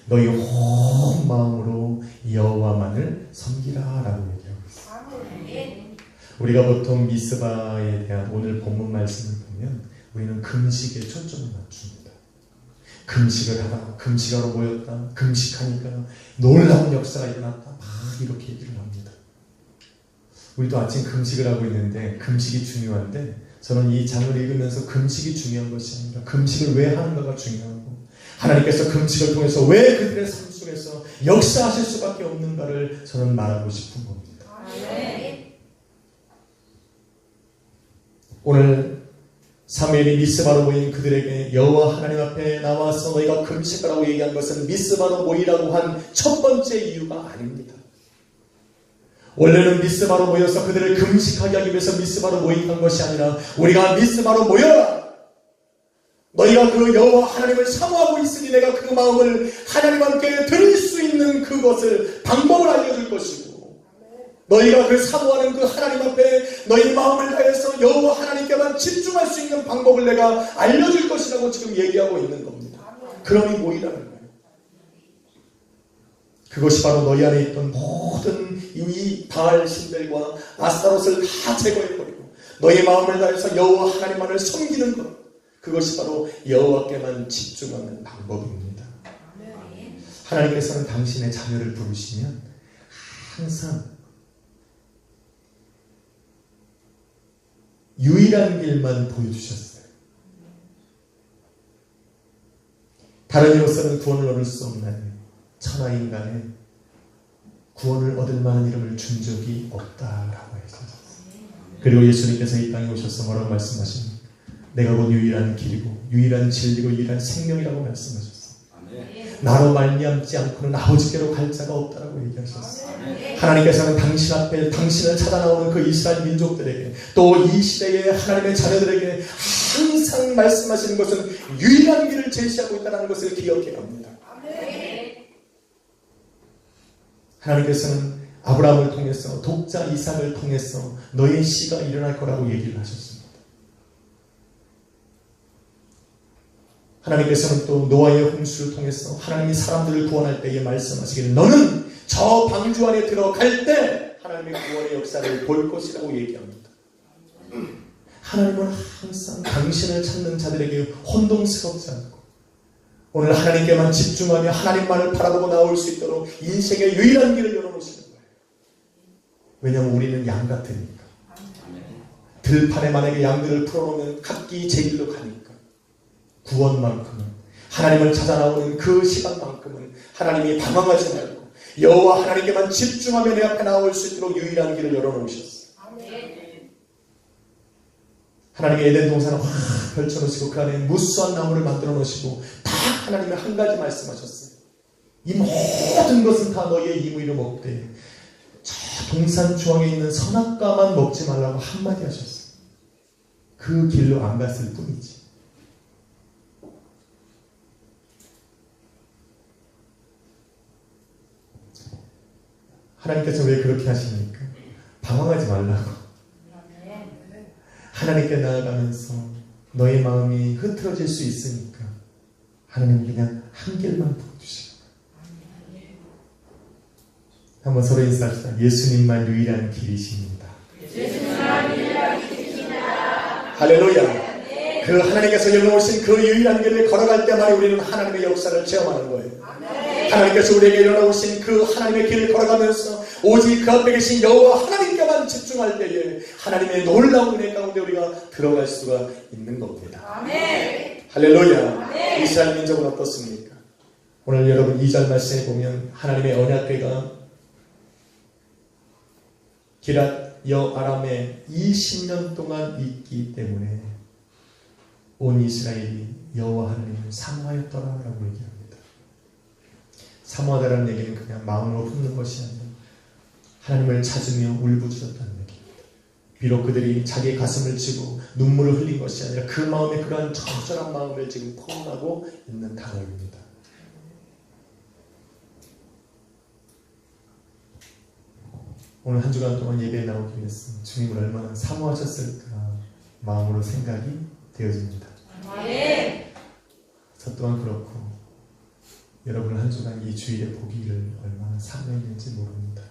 너희 온 마음으로 여호와만을 섬기라 라고 얘기하고 있습니다. 우리가 보통 미스바에 대한 오늘 본문 말씀을 보면 우리는 금식에 초점을 맞춥니다. 금식을 하다, 금식하러 모였다, 금식하니까 놀라운 역사가 일어났다, 막 이렇게 얘기를 합니다. 우리도 아침 금식을 하고 있는데 금식이 중요한데 저는 이 장을 읽으면서 금식이 중요한 것이 아니라 금식을 왜 하는가가 중요하고 하나님께서 금식을 통해서 왜 그들의 삶 속에서 역사하실 수밖에 없는가를 저는 말하고 싶은 겁니다. 오늘 사무엘이 미스바로 모인 그들에게 여호와 하나님 앞에 나와서 너희가 금식하라고 얘기한 것은 미스바로 모이라고 한 첫 번째 이유가 아닙니다. 원래는 미스바로 모여서 그들을 금식하게 하기 위해서 미스바로 모인 것이 아니라 우리가 미스바로 모여라. 너희가 그 여호와 하나님을 사모하고 있으니 내가 그 마음을 하나님 함께 드릴 수 있는 그것을 방법을 알려줄 것이고 너희가 그 사모하는 그 하나님 앞에 너희 마음을 다해서 여호와 하나님께만 집중할 수 있는 방법을 내가 알려줄 것이라고 지금 얘기하고 있는 겁니다. 그러니 모이라는 거예요. 그것이 바로 너희 안에 있던 모든 이 바알 신들과 아스타롯을 다 제거해버리고 너희 마음을 다해서 여호와 하나님만을 섬기는 것, 그것이 바로 여호와께만 집중하는 방법입니다. 하나님께서는 당신의 자녀를 부르시면 항상 유일한 길만 보여주셨어요. 다른 이로서는 구원을 얻을 수 없는 천하인간의 구원을 얻을 만한 이름을 준 적이 없다라고 하셨어요. 그리고 예수님께서 이 땅에 오셔서 뭐라고 말씀하십니까? 내가 곧 유일한 길이고 유일한 진리고 유일한 생명이라고 말씀하셨어요. 나로 말미암지 않고는 아버지께로 갈 자가 없다라고 얘기하셨어요. 하나님께서는 당신 앞에 당신을 찾아 나오는 그 이스라엘 민족들에게 또 이 시대의 하나님의 자녀들에게 항상 말씀하시는 것은 유일한 길을 제시하고 있다는 것을 기억해야 합니다. 하나님께서는 아브라함을 통해서 독자 이삭을 통해서 너의 씨가 일어날 거라고 얘기를 하셨습니다. 하나님께서는 또 노아의 홍수를 통해서 하나님이 사람들을 구원할 때에 말씀하시기를 너는 저 방주 안에 들어갈 때 하나님의 구원의 역사를 볼 것이라고 얘기합니다. 하나님은 항상 당신을 찾는 자들에게 혼동스럽지 않고 오늘 하나님께만 집중하며 하나님만을 바라보고 나올 수 있도록 인생의 유일한 길을 열어놓으시는 거예요. 왜냐하면 우리는 양 같으니까. 들판에 만약에 양들을 풀어놓으면 각기 제 길로 가니까 구원만큼은 하나님을 찾아 나오는 그 시간만큼은 하나님이 방황하지 말고 여호와 하나님께만 집중하며 내 앞에 나올 수 있도록 유일한 길을 열어놓으셨어요. 하나님의 에덴 동산을 확 펼쳐놓으시고 그 안에 무수한 나무를 만들어 놓으시고 다 하나님의 한 가지 말씀하셨어요. 이 모든 것은 다 너희의 이무이로 먹되 저 동산 중앙에 있는 선악과만 먹지 말라고 한마디 하셨어요. 그 길로 안 갔을 뿐이지. 하나님께서 왜 그렇게 하십니까? 방황하지 말라고. 하나님께 나아가면서 너의 마음이 흐트러질 수 있으니까 하나님 그냥 한 길만 보여주시고 한번 서로 인사합시다. 예수님만 유일한 길이십니다. 할렐루야. 그 하나님께서 열어놓으신 그 유일한 길을 걸어갈 때만 우리는 하나님의 역사를 체험하는 거예요. 하나님께서 우리에게 열어놓으신 그 하나님의 길을 걸어가면서 오직 그 앞에 계신 여호와 하나님께만 집중할 때에 하나님의 놀라운 은혜 가운데 우리가 들어갈 수가 있는 겁니다. 아멘. 할렐루야. 아멘. 이스라엘 민족은 어떻습니까? 오늘 여러분 2절 말씀에 보면 하나님의 언약궤가 기랏 여아람에 20년 동안 있기 때문에 온 이스라엘이 여호와 하나님을 사모하였더라라고 얘기합니다. 사모하다라는 얘기는 그냥 마음으로 품는 것이 아니라 하나님을 찾으며 울부짖었다는 얘기입니다. 비록 그들이 자기 가슴을 치고 눈물을 흘린 것이 아니라 그 마음에 그러한 적절한 마음을 지금 포함하고 있는 단어입니다. 오늘 한 주간 동안 예배에 나오기 위해서 주님을 얼마나 사모하셨을까 마음으로 생각이 되어집니다. 저 또한 그렇고 여러분 한 주간 이 주일에 보기를 얼마나 사모했는지 모릅니다.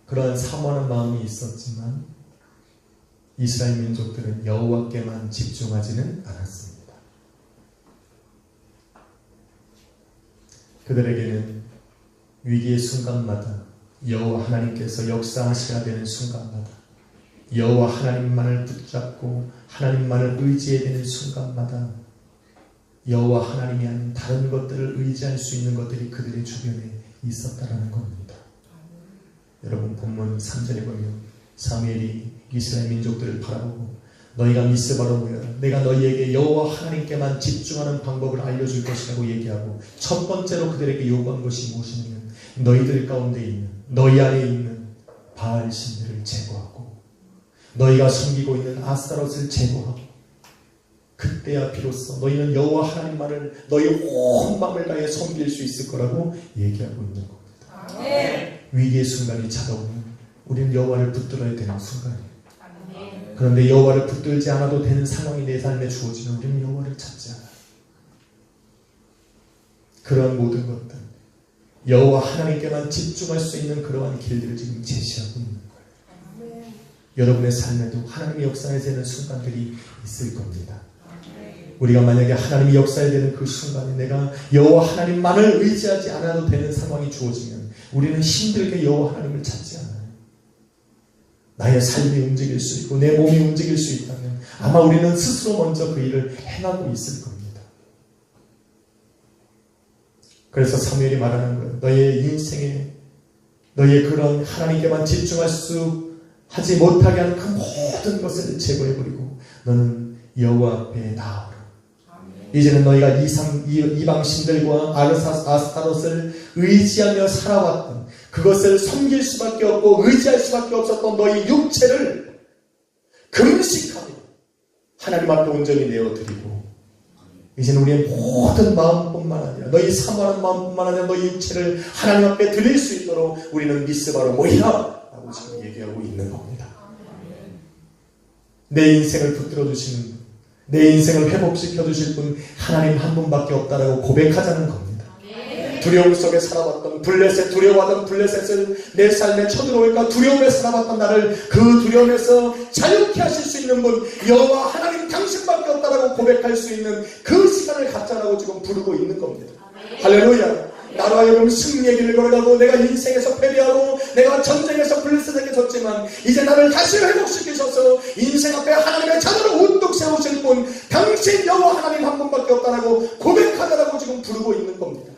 그러한 사모하는 마음이 있었지만 이스라엘 민족들은 여호와께만 집중하지는 않았습니다. 그들에게는 위기의 순간마다 여호와 하나님께서 역사하셔야 되는 순간마다 여호와 하나님만을 붙잡고 하나님만을 의지해야 되는 순간마다 여호와 하나님이 아닌 다른 것들을 의지할 수 있는 것들이 그들의 주변에 있었다라는 겁니다. 여러분 본문 3절에 보면 사무엘이 이스라엘 민족들을 바라보고 너희가 미스바로 모여라. 내가 너희에게 여호와 하나님께만 집중하는 방법을 알려줄 것이라고 얘기하고 첫 번째로 그들에게 요구한 것이 무엇이냐면 너희들 가운데 있는 너희 안에 있는 바알 신들을 제거하고 너희가 섬기고 있는 아스타롯을 제거하고 그때야 비로소 너희는 여호와 하나님만을 너희 온 마음을 다해 섬길 수 있을 거라고 얘기하고 있는 겁니다. 위기의 순간이 찾아오면 우리는 여호와를 붙들어야 되는 순간이에요. 그런데 여호와를 붙들지 않아도 되는 상황이 내 삶에 주어지면 우리는 여호와를 찾지 않아요. 그러한 모든 것들 여호와 하나님께만 집중할 수 있는 그러한 길들을 지금 제시하고 있는 거예요. 여러분의 삶에도 하나님의 역사에 되는 순간들이 있을 겁니다. 우리가 만약에 하나님이 역사에 되는 그 순간에 내가 여호와 하나님만을 의지하지 않아도 되는 상황이 주어지면 우리는 힘들게 여호와 하나님을 찾지 않아요. 나의 삶이 움직일 수 있고 내 몸이 움직일 수 있다면 아마 우리는 스스로 먼저 그 일을 행하고 있을 겁니다. 그래서 사무엘이 말하는 거예요. 너의 인생에 너의 그런 하나님께만 집중할 수 하지 못하게 하는 그 모든 것을 제거해버리고 너는 여호와 앞에 나아오라. 이제는 너희가 이방 신들과 아스타롯을 의지하며 살아왔던 그것을 섬길 수밖에 없고 의지할 수밖에 없었던 너희 육체를 금식하며 하나님 앞에 온전히 내어드리고 이제는 우리의 모든 마음뿐만 아니라 너희 사모하는 마음뿐만 아니라 너희 육체를 하나님 앞에 드릴 수 있도록 우리는 미스바로 모이라 라고 지금 얘기하고 있는 겁니다. 내 인생을 붙들어 주시는 분, 내 인생을 회복시켜 주실 분 하나님 한 분밖에 없다라고 고백하자는 겁니다. 두려움 속에 살아왔던 두려워하던 블레셋을 내 삶에 쳐들어올까 두려움에 살아왔던 나를 그 두려움에서 자유케 하실 수 있는 분 여호와 하나님 당신밖에 없다라고 고백할 수 있는 그 시간을 갖자라고 지금 부르고 있는 겁니다. 할렐루야. 나로 하여금 승리의 길을 걸어가고 내가 인생에서 패배하고 내가 전쟁에서 블레셋에게 졌지만 이제 나를 다시 회복시키셔서 인생 앞에 하나님의 자녀를 우뚝 세우실 분 당신 여호와 하나님 한 분밖에 없다라고 고백하자라고 지금 부르고 있는 겁니다.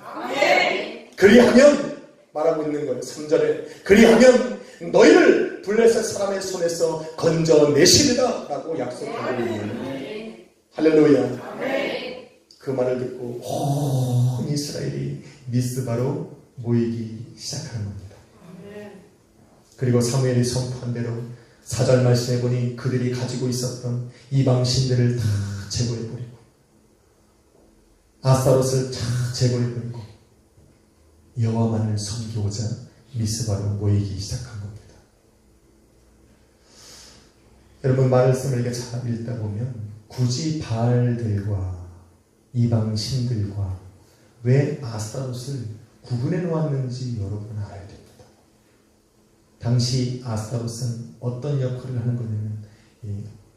그리하면 말하고 있는 거예요. 3절에 그리하면 너희를 블레셋 사람의 손에서 건져내시리라 라고 약속하고 있는 거예요. 할렐루야. 그 말을 듣고 온 이스라엘이 미스바로 모이기 시작하는 겁니다. 그리고 사무엘이 선포한 대로 4절 말씀해 보니 그들이 가지고 있었던 이방 신들을 다 제거해버리고 아스타롯을 다 제거해버리고 여호와만을 섬기고자 미스바로 모이기 시작한 겁니다. 여러분 말씀을 이렇게 잘 읽다 보면 굳이 바알들과 이방 신들과 왜 아스타롯을 구분해 놓았는지 여러분 알아야 됩니다. 당시 아스타롯은 어떤 역할을 하는 거냐면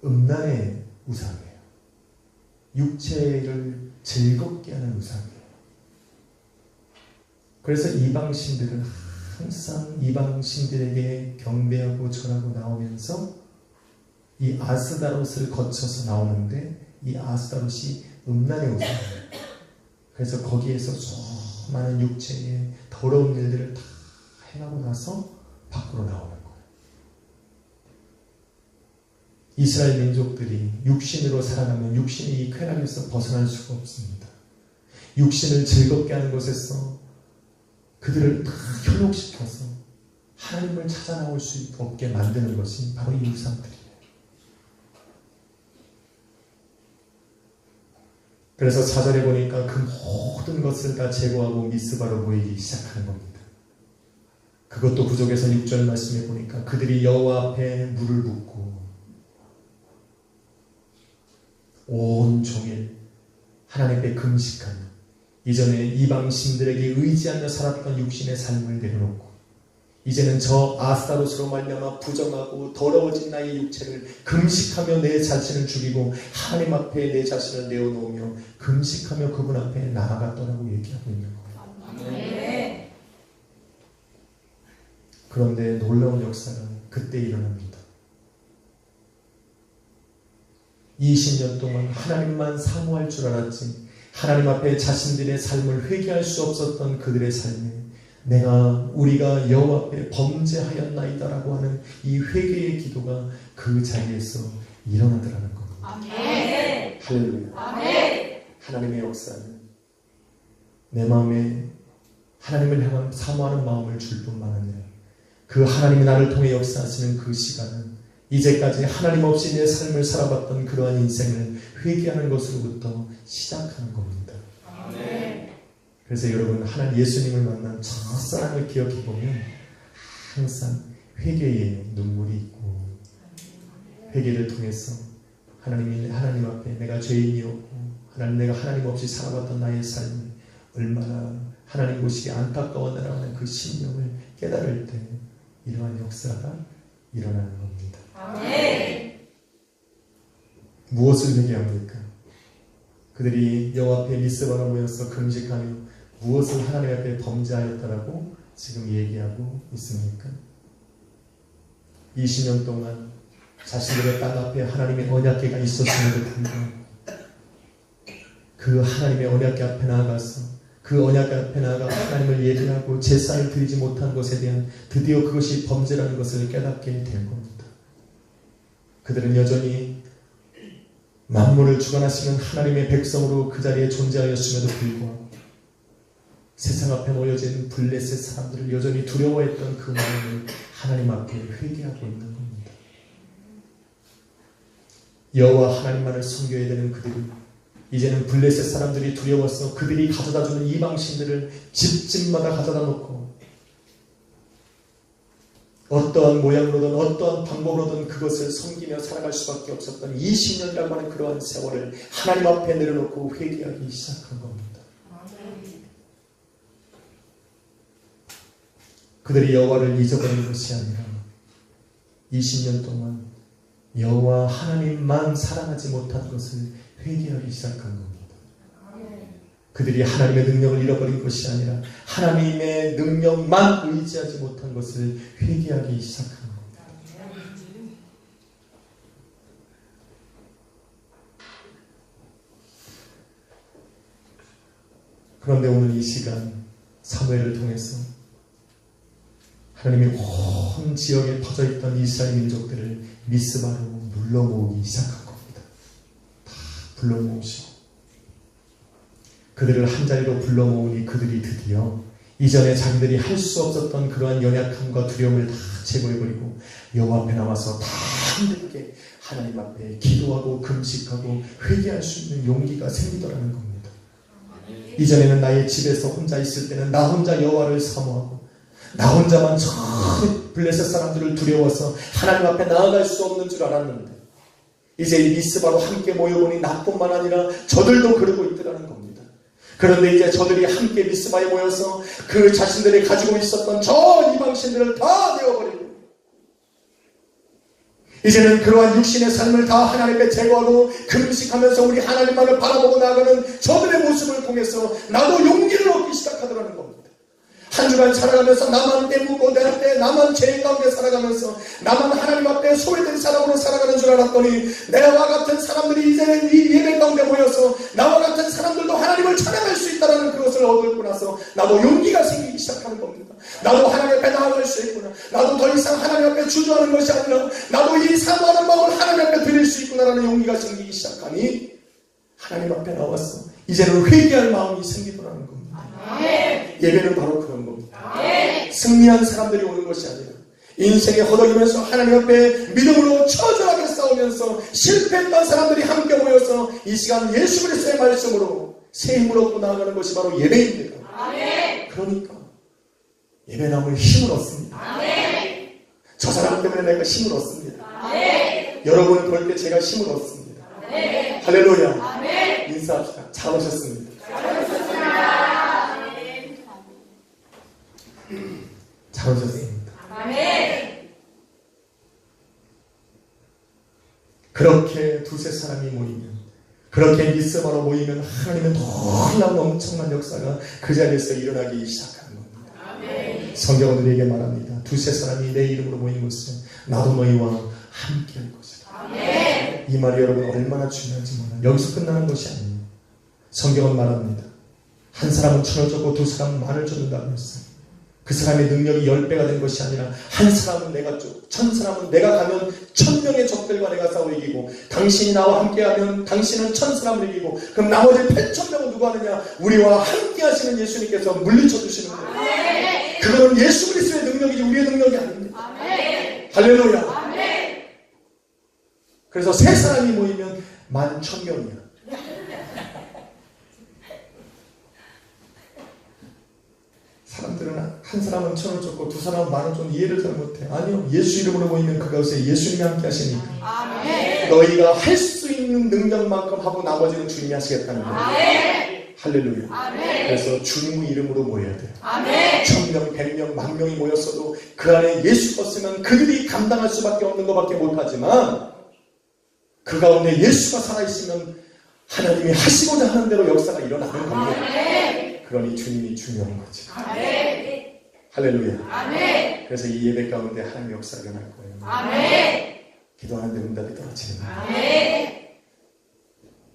음란의 우상이에요. 육체를 즐겁게 하는 우상이에요. 그래서 이방 신들은 항상 이방 신들에게 경배하고 절하고 나오면서 이 아스타롯을 거쳐서 나오는데 이 아스타롯이 음란의 우상이에요. 그래서 거기에서 수많은 육체의 더러운 일들을 다 행하고 나서 밖으로 나오는 거예요. 이스라엘 민족들이 육신으로 살아가면 육신이 이 쾌락에서 벗어날 수가 없습니다. 육신을 즐겁게 하는 것에서 그들을 다 현혹시켜서 하나님을 찾아 나올 수 없게 만드는 것이 바로 이 우상들이에요. 그래서 4절에 보니까 그 모든 것을 다 제거하고 미스바로 모이기 시작하는 겁니다. 그것도 구족에서 6절 말씀에 보니까 그들이 여호와 앞에 물을 붓고 온 종일 하나님 앞에 금식하며 이전에 이방 신들에게 의지하며 살았던 육신의 삶을 내려놓고 이제는 저 아스타롯으로 말미암아 부정하고 더러워진 나의 육체를 금식하며 내 자신을 죽이고 하나님 앞에 내 자신을 내어놓으며 금식하며 그분 앞에 나아갔더라고 얘기하고 있는 거예요. 그런데 놀라운 역사가 그때 일어납니다. 20년 동안 하나님만 사모할 줄 알았지 하나님 앞에 자신들의 삶을 회개할 수 없었던 그들의 삶에 우리가 여호와 앞에 범죄하였나이다라고 하는 이 회개의 기도가 그 자리에서 일어나더라는 겁니다. 아멘. 할렐루야. 아멘. 하나님의 역사는 내 마음에 하나님을 향한 사모하는 마음을 줄 뿐만 아니라 그 하나님이 나를 통해 역사하시는 그 시간은 이제까지 하나님 없이 내 삶을 살아봤던 그러한 인생을 회개하는 것으로부터 시작하는 겁니다. 아멘. 그래서 여러분 하나님 예수님을 만난 첫사랑을 기억해보면 항상 회개의 눈물이 있고 회개를 통해서 하나님 앞에 내가 죄인이었고 하나님 내가 하나님 없이 살아봤던 나의 삶이 얼마나 하나님 보시기에 안타까웠나라는 그 심령을 깨달을 때 이러한 역사가 일어나는 겁니다. 아멘. 무엇을 회개합니까? 그들이 여호와 앞에 미스바로 모여서 금식하며 무엇을 하나님 앞에 범죄하였다라고 지금 얘기하고 있습니까? 20년 동안 자신들의 땅 앞에 하나님의 언약궤가 있었음에도 불구하고 그 하나님의 언약궤 앞에 나아가서 그 언약궤 앞에 나아가 하나님을 예배하고 제사를 드리지 못한 것에 대한 드디어 그것이 범죄라는 것을 깨닫게 된 겁니다. 그들은 여전히 만물을 주관하시는 하나님의 백성으로 그 자리에 존재하였음에도 불구하고 세상 앞에 모여진 블레셋 사람들을 여전히 두려워했던 그 마음을 하나님 앞에 회개하고 있는 겁니다. 여호와 하나님만을 섬겨야 되는 그들이 이제는 블레셋 사람들이 두려워서 그들이 가져다주는 이방신들을 집집마다 가져다 놓고 어떠한 모양으로든 어떠한 방법으로든 그것을 섬기며 살아갈 수밖에 없었던 20년이라고 하는 그러한 세월을 하나님 앞에 내려놓고 회개하기 시작한 겁니다. 그들이 여호와를 잊어버린 것이 아니라 20년 동안 여호와 하나님만 사랑하지 못한 것을 회개하기 시작한 겁니다. 그들이 하나님의 능력을 잃어버린 것이 아니라 하나님의 능력만 의지하지 못한 것을 회개하기 시작한 겁니다. 그런데 오늘 이 시간 사무엘을 통해서 하나님이 온 지역에 퍼져있던 이스라엘 민족들을 미스바로 눌러 모으기 시작한 겁니다. 다 불러 모으시고 그들을 한자리로 불러 모으니 그들이 드디어 이전에 자기들이 할 수 없었던 그러한 연약함과 두려움을 다 제거해버리고 여호와 앞에 나와서 다 힘들게 하나님 앞에 기도하고 금식하고 회개할 수 있는 용기가 생기더라는 겁니다. 이전에는 나의 집에서 혼자 있을 때는 나 혼자 여호와를 사모하고 나 혼자만 저 블레셋 사람들을 두려워서 하나님 앞에 나아갈 수 없는 줄 알았는데 이제 이 미스바로 함께 모여보니 나뿐만 아니라 저들도 그러고 있더라는 겁니다. 그런데 이제 저들이 함께 미스바에 모여서 그 자신들이 가지고 있었던 저 이방신들을 다 내어버리고 이제는 그러한 육신의 삶을 다 하나님 앞에 제거하고 금식하면서 우리 하나님만을 바라보고 나아가는 저들의 모습을 통해서 나도 용기를 얻기 시작하더라는 겁니다. 한 주간 살아가면서 나만 때묻고 내 나만 죄 가운데 살아가면서 나만 하나님 앞에 소외된 사람으로 살아가는 줄 알았더니 내와 같은 사람들이 이제는 이 예배 가운데 모여서 나와 같은 사람들도 하나님을 찬양할 수 있다는 그것을 얻고 나서 나도 용기가 생기기 시작하는 겁니다. 나도 하나님 앞에 나아갈 수 있구나. 나도 더 이상 하나님 앞에 주저하는 것이 아니라 나도 이 사모하는 마음을 하나님 앞에 드릴 수 있구나라는 용기가 생기기 시작하니 하나님 앞에 나와서 이제는 회개할 마음이 생기더라는 겁니다. 예배는 바로 그런 겁니다. 승리한 사람들이 오는 것이 아니라 인생에 허덕이면서 하나님 앞에 믿음으로 처절하게 싸우면서 실패했던 사람들이 함께 모여서 이 시간 예수 그리스도의 말씀으로 새 힘을 얻고 나아가는 것이 바로 예배입니다. 그러니까 예배 나오면 힘을 얻습니다. 저 사람 때문에 내가 힘을 얻습니다. 여러분을 볼 때 제가 힘을 얻습니다. 할렐루야. 인사합시다. 잘 오셨습니다. 잘 오셨습니다. 그렇게 두세 사람이 모이면 그렇게 미스바로 모이면 하나님의 놀라운 엄청난 역사가 그 자리에서 일어나기 시작하는 겁니다. 성경은 우리에게 말합니다. 두세 사람이 내 이름으로 모인 곳은 나도 너희와 함께 할 것이다. 이 말이 여러분 얼마나 중요한지 몰라요. 여기서 끝나는 것이 아니에요. 성경은 말합니다. 한 사람은 1,000을 줬고 두 사람은 10,000을 줬다고 했어요. 그 사람의 능력이 10배가 된 것이 아니라 한 사람은 내가 쭉, 1000사람은 내가 가면 1000명의 적들과 내가 싸워 이기고 당신이 나와 함께하면 당신은 1000사람을 이기고 그럼 나머지 8000명은 누가 하느냐? 우리와 함께하시는 예수님께서 물리쳐 주시는 거예요. 아멘. 그거는 예수 그리스도의 능력이지 우리의 능력이 아닙니다. 아멘. 할렐루야. 아멘. 그래서 세 사람이 모이면 11,000명이야. 사람들은 한 사람은 1,000원 줬고 두 사람은 10,000원 줬고 이해를 잘 못해. 아니요. 예수 이름으로 모이면 그것에 예수님이 함께 하시니까. 아멘. 너희가 할 수 있는 능력만큼 하고 나머지는 주님이 하시겠다는 거예요. 아멘. 할렐루야. 아멘. 그래서 주님의 이름으로 모여야 돼요. 아멘. 1000명, 100명, 10,000명이 모였어도 그 안에 예수가 없으면 그들이 감당할 수밖에 없는 것밖에 못하지만 그 가운데 예수가 살아있으면 하나님이 하시고자 하는 대로 역사가 일어나는 겁니다. 아멘. 그러니 주님이 중요한 거지. 아멘. 할렐루야. 아멘. 그래서 이 예배 가운데 하나님의 역사가 일어날 거예요. 아멘. 기도하는데 응답이 떨어지는 거예요. 아멘.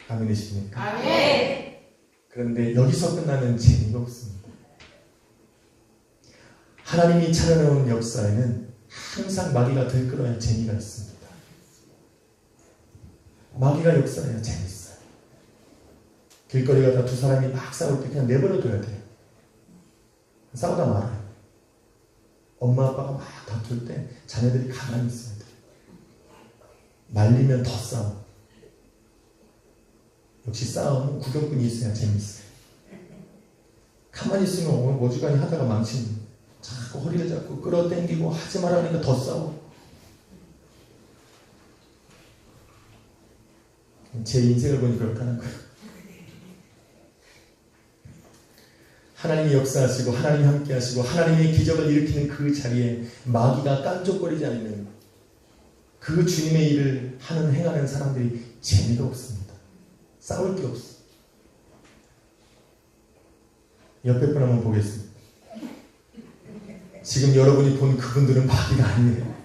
아멘이십니까? 아멘. 그런데 여기서 끝나는 재미가 없습니다. 하나님이 차려놓은 역사에는 항상 마귀가 들끓어야 재미가 있습니다. 마귀가 역사해야 재밌어요. 길거리 가다 두 사람이 막 싸울 때 그냥 내버려둬야 돼요. 싸우다 말아요. 엄마 아빠가 막 다툴 때 자녀들이 가만히 있어야 돼요. 말리면 더 싸워. 역시 싸움은 구경꾼이 있어야 재밌어요. 가만히 있으면 어지간히 하다가 망치는 거예요. 자꾸 허리를 잡고 끌어당기고 하지 말라니까 더 싸워. 제 인생을 보니 그렇다는 거예요. 하나님이 역사하시고 하나님이 함께 하시고 하나님의 기적을 일으키는 그 자리에 마귀가 깐족거리지 않으면 그 주님의 일을 하는 행하는 사람들이 재미가 없습니다. 싸울 게 없어. 옆에 분 한번 보겠습니다. 지금 여러분이 본 그분들은 마귀가 아니에요.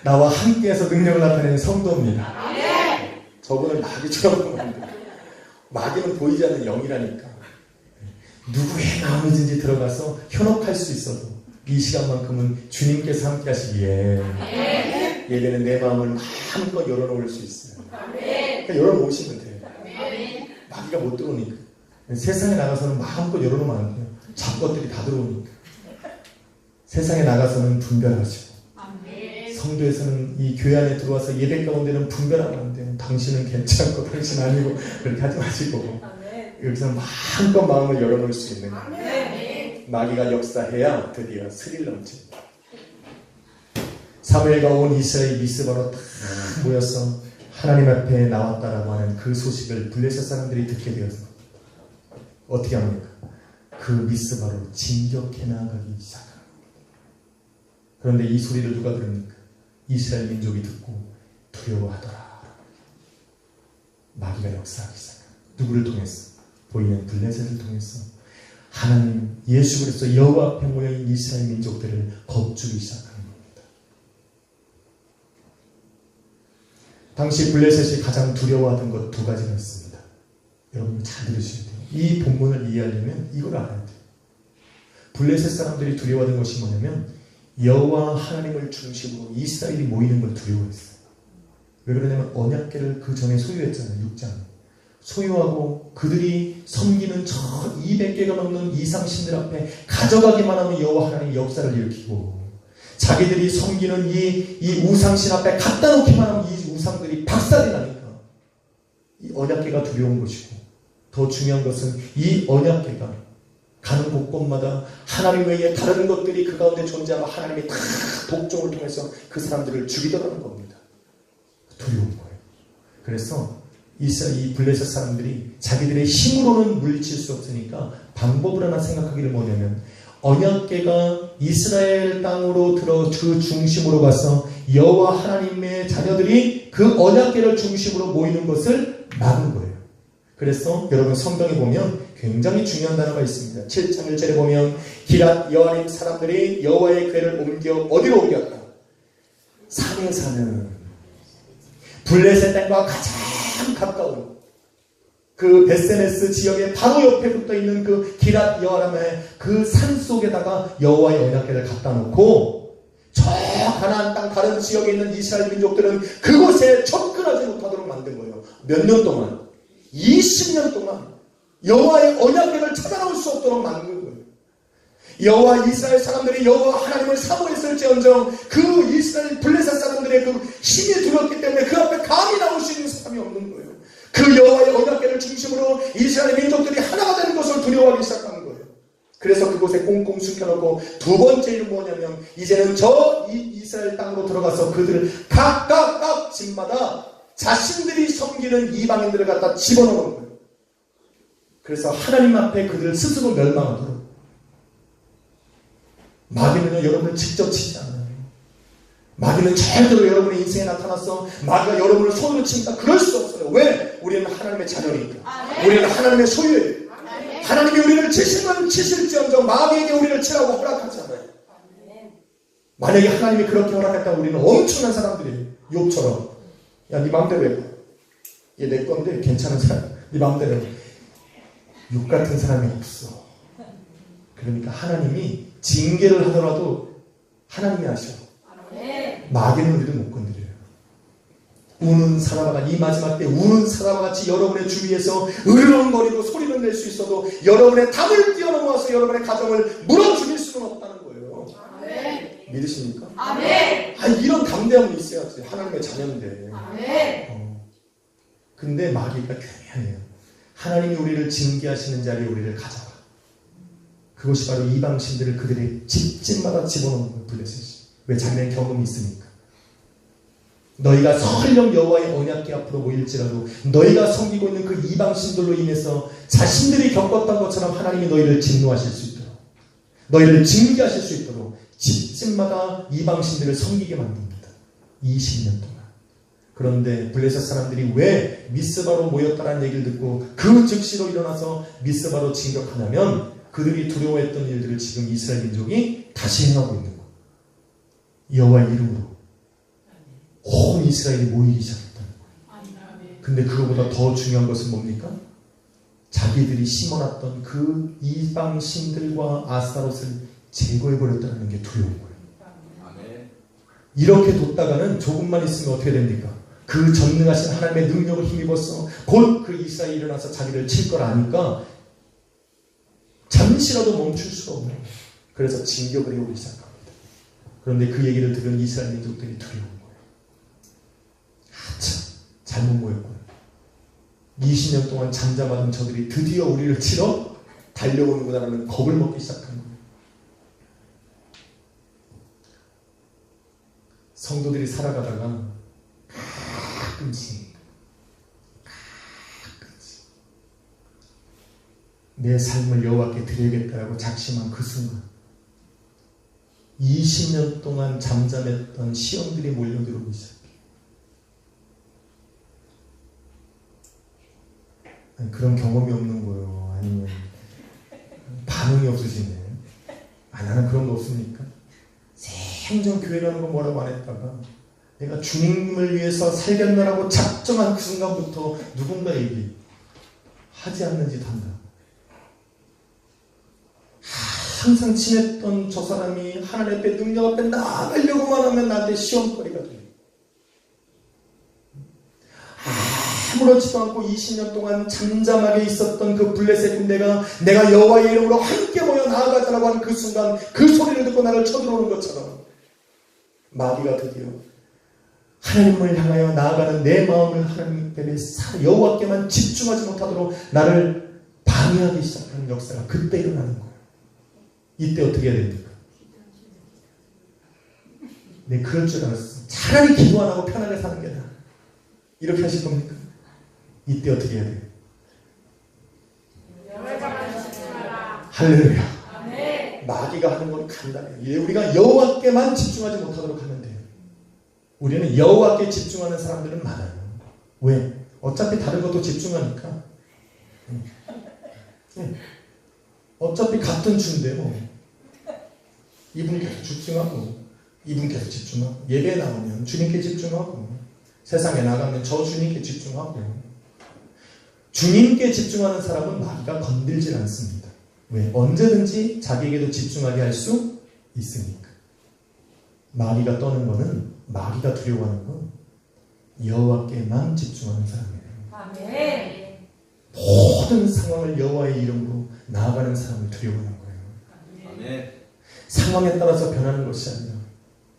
나와 함께해서 능력을 나타내는 성도입니다. 저분은 마귀처럼 보면 안 돼요. 마귀는 보이지 않는 영이라니까. 누구의 마음이든지 들어가서 현혹할 수 있어도 이 시간만큼은 주님께서 함께 하시기에 예배는 내 마음을 마음껏 열어놓을 수 있어요. 그러니까 열어놓으시면 돼요. 마귀가 못 들어오니까. 세상에 나가서는 마음껏 열어놓으면 안 돼요. 잡것들이 다 들어오니까. 세상에 나가서는 분별하시고 성도에서는 이 교회 안에 들어와서 예배 가운데는 분별하면 안 돼요. 당신은 괜찮고 당신 아니고 그렇게 하지 마시고 여기서 마음껏 마음을 열어놓을 수 있는 거예요. 마귀가 역사해야 드디어 스릴 넘칩니다. 사무엘과 온 이스라엘이 미스바로 다 모여서 하나님 앞에 나왔다라고 하는 그 소식을 블레셋 사람들이 듣게 되어서 어떻게 합니까? 그 미스바로 진격해 나가기 시작합니다. 그런데 이 소리를 누가 들습니까? 이스라엘 민족이 듣고 두려워하더라. 마귀가 역사하기 시작합니다. 누구를 통해서? 보이는 블레셋을 통해서 하나님 예수 그리스도 여호와 앞에 모여있는 이스라엘 민족들을 겁주기 시작하는 겁니다. 당시 블레셋이 가장 두려워하던 것 두 가지가 있습니다. 여러분 잘 들으셔야 돼요. 이 본문을 이해하려면 이걸 알아야 돼요. 블레셋 사람들이 두려워하던 것이 뭐냐면 여호와 하나님을 중심으로 이스라엘이 모이는 걸 두려워했어요. 왜 그러냐면 언약궤를 그 전에 소유했잖아요. 6장 소유하고 그들이 섬기는 저 200개가 넘는 이상신들 앞에 가져가기만 하면 여호와 하나님이 역사를 일으키고 자기들이 섬기는 이 우상신 앞에 갖다 놓기만 하면 이 우상들이 박살이 나니까 이 언약궤가 두려운 것이고 더 중요한 것은 이 언약궤가 가는 곳곳마다 하나님에 의해 다른 것들이 그 가운데 존재하고 하나님이 다 독종을 통해서 그 사람들을 죽이더라는 겁니다. 두려운 거예요. 그래서 이 블레셋 사람들이 자기들의 힘으로는 물리칠 수 없으니까 방법을 하나 생각하기를 뭐냐면 언약궤가 이스라엘 땅으로 들어 그 중심으로 가서 여호와 하나님의 자녀들이 그 언약궤를 중심으로 모이는 것을 막은 거예요. 그래서 여러분 성경에 보면 굉장히 중요한 단어가 있습니다. 7장 1절에 보면 기랏 여아림 사람들이 여호와의 궤를 옮겨 어디로 옮겼다? 산에 사는 블레셋 땅과 가장 가까운 그 베세메스 지역의 바로 옆에 붙어 있는 그 기랏 여아람의 그 산 속에다가 여호와의 언약궤를 갖다 놓고 저 가나안 땅 다른 지역에 있는 이스라엘 민족들은 그곳에 접근하지 못하도록 만든 거예요. 몇 년 동안? 20년 동안 여호와의 언약궤를 찾아나올 수 없도록 만든 거예요. 여호와 이스라엘 사람들이 여호와 하나님을 사모했을지언정 그 이스라엘 블레셋 사람들의 그 힘이 두렵기 때문에 그 앞에 감히 나올 수 있는 사람이 없는 거예요. 그 여호와의 언약궤를 중심으로 이스라엘 민족들이 하나가 되는 것을 두려워하기 시작한 거예요. 그래서 그곳에 꽁꽁 숨겨놓고 두 번째 일은 뭐냐면 이제는 저 이스라엘 땅으로 들어가서 그들을 각각 집마다 자신들이 섬기는 이방인들을 갖다 집어넣는 거예요. 그래서 하나님 앞에 그들을 스스로 멸망하도록. 마귀는요 여러분을 직접 치지 않아요. 마귀는 절대로 여러분의 인생에 나타나서 마귀가 여러분을 손으로 칩니다. 그럴 수 없어요. 왜? 우리는 하나님의 자녀니까. 우리는 하나님의 소유예요. 하나님이 우리를 치시면 치실지언정 마귀에게 우리를 치라고 허락하지 않아요. 만약에 하나님이 그렇게 허락했다면 우리는 엄청난 사람들이에요. 욥처럼. 야, 네 마음대로 해봐. 얘 내 건데 괜찮은 사람. 네 마음대로 해봐. 욥 같은 사람이 없어. 그러니까 하나님이 징계를 하더라도 하나님이 아셔. 마귀는 우리를 못 건드려요. 우는 사람과 같이 이 마지막 때 우는 사람과 같이 여러분의 주위에서 으르렁거리고 소리를 낼 수 있어도 여러분의 담을 뛰어넘어서 여러분의 가정을 물어 죽일 수는 없다는 거예요. 아멘. 믿으십니까? 아멘. 이런 담대함이 있어야지. 하나님의 자녀인데. 아멘. 근데 마귀가 교묘해요. 하나님이 우리를 징계하시는 자리에 우리를 가져가. 그것이 바로 이방신들을 그들의 집집마다 집어넣는 거예요. 블레셋이. 왜? 자기네 경험이 있으니까. 너희가 설령 여호와의 언약궤 앞으로 모일지라도 너희가 섬기고 있는 그 이방신들로 인해서 자신들이 겪었던 것처럼 하나님이 너희를 진노하실 수 있도록, 너희를 징계하실 수 있도록 집집마다 이방신들을 섬기게 만듭니다. 20년 동안. 그런데 블레셋 사람들이 왜 미스바로 모였다는 얘기를 듣고 그 즉시로 일어나서 미스바로 진격하냐면 그들이 두려워했던 일들을 지금 이스라엘 민족이 다시 행하고 있는 거예요. 여호와의 이름으로 온 이스라엘이 모이기 시작했다는 거예요. 근데 그거보다 더 중요한 것은 뭡니까? 자기들이 심어놨던 그 이방신들과 아스타롯을 제거해버렸다는 게 두려운 거예요. 이렇게 뒀다가는 조금만 있으면 어떻게 됩니까? 그 전능하신 하나님의 능력을 힘입어서 곧 그 이스라엘이 일어나서 자기를 칠 걸 아니까 잠시라도 멈출 수가 없는 거예요. 그래서 진격을 해오기 시작합니다. 그런데 그 얘기를 들은 이스라엘 민족들이 두려운 거예요. 참 잘못 모였구나. 20년 동안 잠잠하던 저들이 드디어 우리를 치러 달려오는구나라는 겁을 먹기 시작한 거예요. 성도들이 살아가다가 가끔씩 내 삶을 여호와께 드려야겠다라고 작심한 그 순간 20년 동안 잠잠했던 시험들이 몰려들어오기 시작해요. 그런 경험이 없는 거예요. 아니면 반응이 없으시네. 나는 그런 거 없습니까? 생전 교회 가는 거 뭐라고 안 했다가 내가 주님을 위해서 살겠나라고 작정한 그 순간부터 누군가에게 하지 않는 짓 한다. 항상 친했던 저 사람이 하나님 앞에 능력 앞에 나가려고만 하면 나한테 시험거리가 돼요. 아무렇지도 않고 20년 동안 잠잠하게 있었던 그 블레셋 군대가 내가 여호와의 이름으로 함께 모여 나아가자라고 하는 그 순간 그 소리를 듣고 나를 쳐들어오는 것처럼 마귀가 드디어 하나님을 향하여 나아가는 내 마음을 하나님 때문에 여호와께만 집중하지 못하도록 나를 방해하기 시작하는 역사가 그때 일어나는 거예요. 이때 어떻게 해야 됩니까? 네, 그럴 줄 알았어. 차라리 기도 안 하고 편하게 사는 게 나아. 이렇게 하실 겁니까? 이때 어떻게 해야 돼요? 할렐루야. 마귀가 하는 건 간단해요. 우리가 여호와께만 집중하지 못하도록 하면 돼요. 우리는 여호와께 집중하는 사람들은 많아요. 왜? 어차피 다른 것도 집중하니까. 어차피 같은 주인데 뭐. 이분 계속 집중하고 이분 계속 집중하고 예배에 나오면 주님께 집중하고 세상에 나가면 저 주님께 집중하고 주님께 집중하는 사람은 마귀가 건들질 않습니다. 왜? 언제든지 자기에게도 집중하게 할 수 있으니까. 마귀가 떠는 거는, 마귀가 두려워하는 건 여호와께만 집중하는 사람이에요. 아멘. 모든 상황을 여호와의 이름으로 나아가는 사람을 두려워하는 거예요. 아멘. 상황에 따라서 변하는 것이 아니라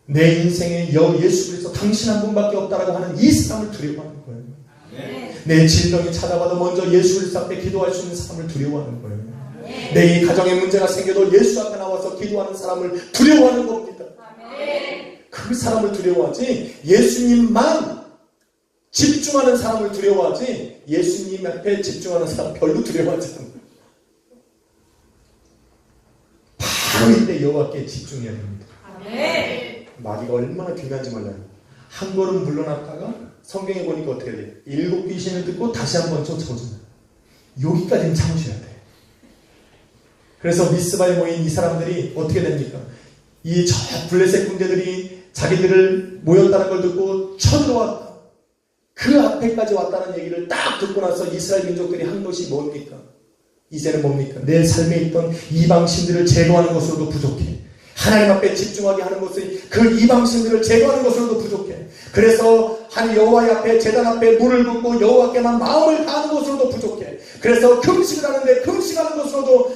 내 인생에 예수 그리스도 당신 한 분밖에 없다라고 하는 이 사람을 두려워하는 거예요. 아멘. 내 질병이 찾아와도 먼저 예수 그리스도 앞에 기도할 수 있는 사람을 두려워하는 거예요. 내 이 가정에 문제가 생겨도 예수 앞에 나와서 기도하는 사람을 두려워하는 겁니다. 그 사람을 두려워하지, 예수님만 집중하는 사람을 두려워하지, 예수님 앞에 집중하는 사람 별로 두려워하지 않아요. 바로 이때 여호와께 집중해야 됩니다. 마귀가 얼마나 귀한지 몰라요. 한 걸음 물러났다가 성경에 보니까 어떻게 돼요? 7 귀신을 듣고 다시 한번 쫓아오잖아요. 여기까지는 참으셔야 돼요. 그래서 미스바에 모인 이 사람들이 어떻게 됩니까? 이 저 블레셋 군대들이 자기들을 모였다는 걸 듣고 쳐들어왔다. 그 앞에까지 왔다는 얘기를 딱 듣고 나서 이스라엘 민족들이 한 것이 뭡니까? 이제는 뭡니까? 내 삶에 있던 이방신들을 제거하는 것으로도 부족해. 하나님 앞에 집중하게 하는 것이 그 이방신들을 제거하는 것으로도 부족해. 그래서 한 여호와의 앞에, 제단 앞에 물을 붓고 여호와께만 마음을 다하는 것으로도 부족해. 그래서 금식을 하는데 금식하는 것으로도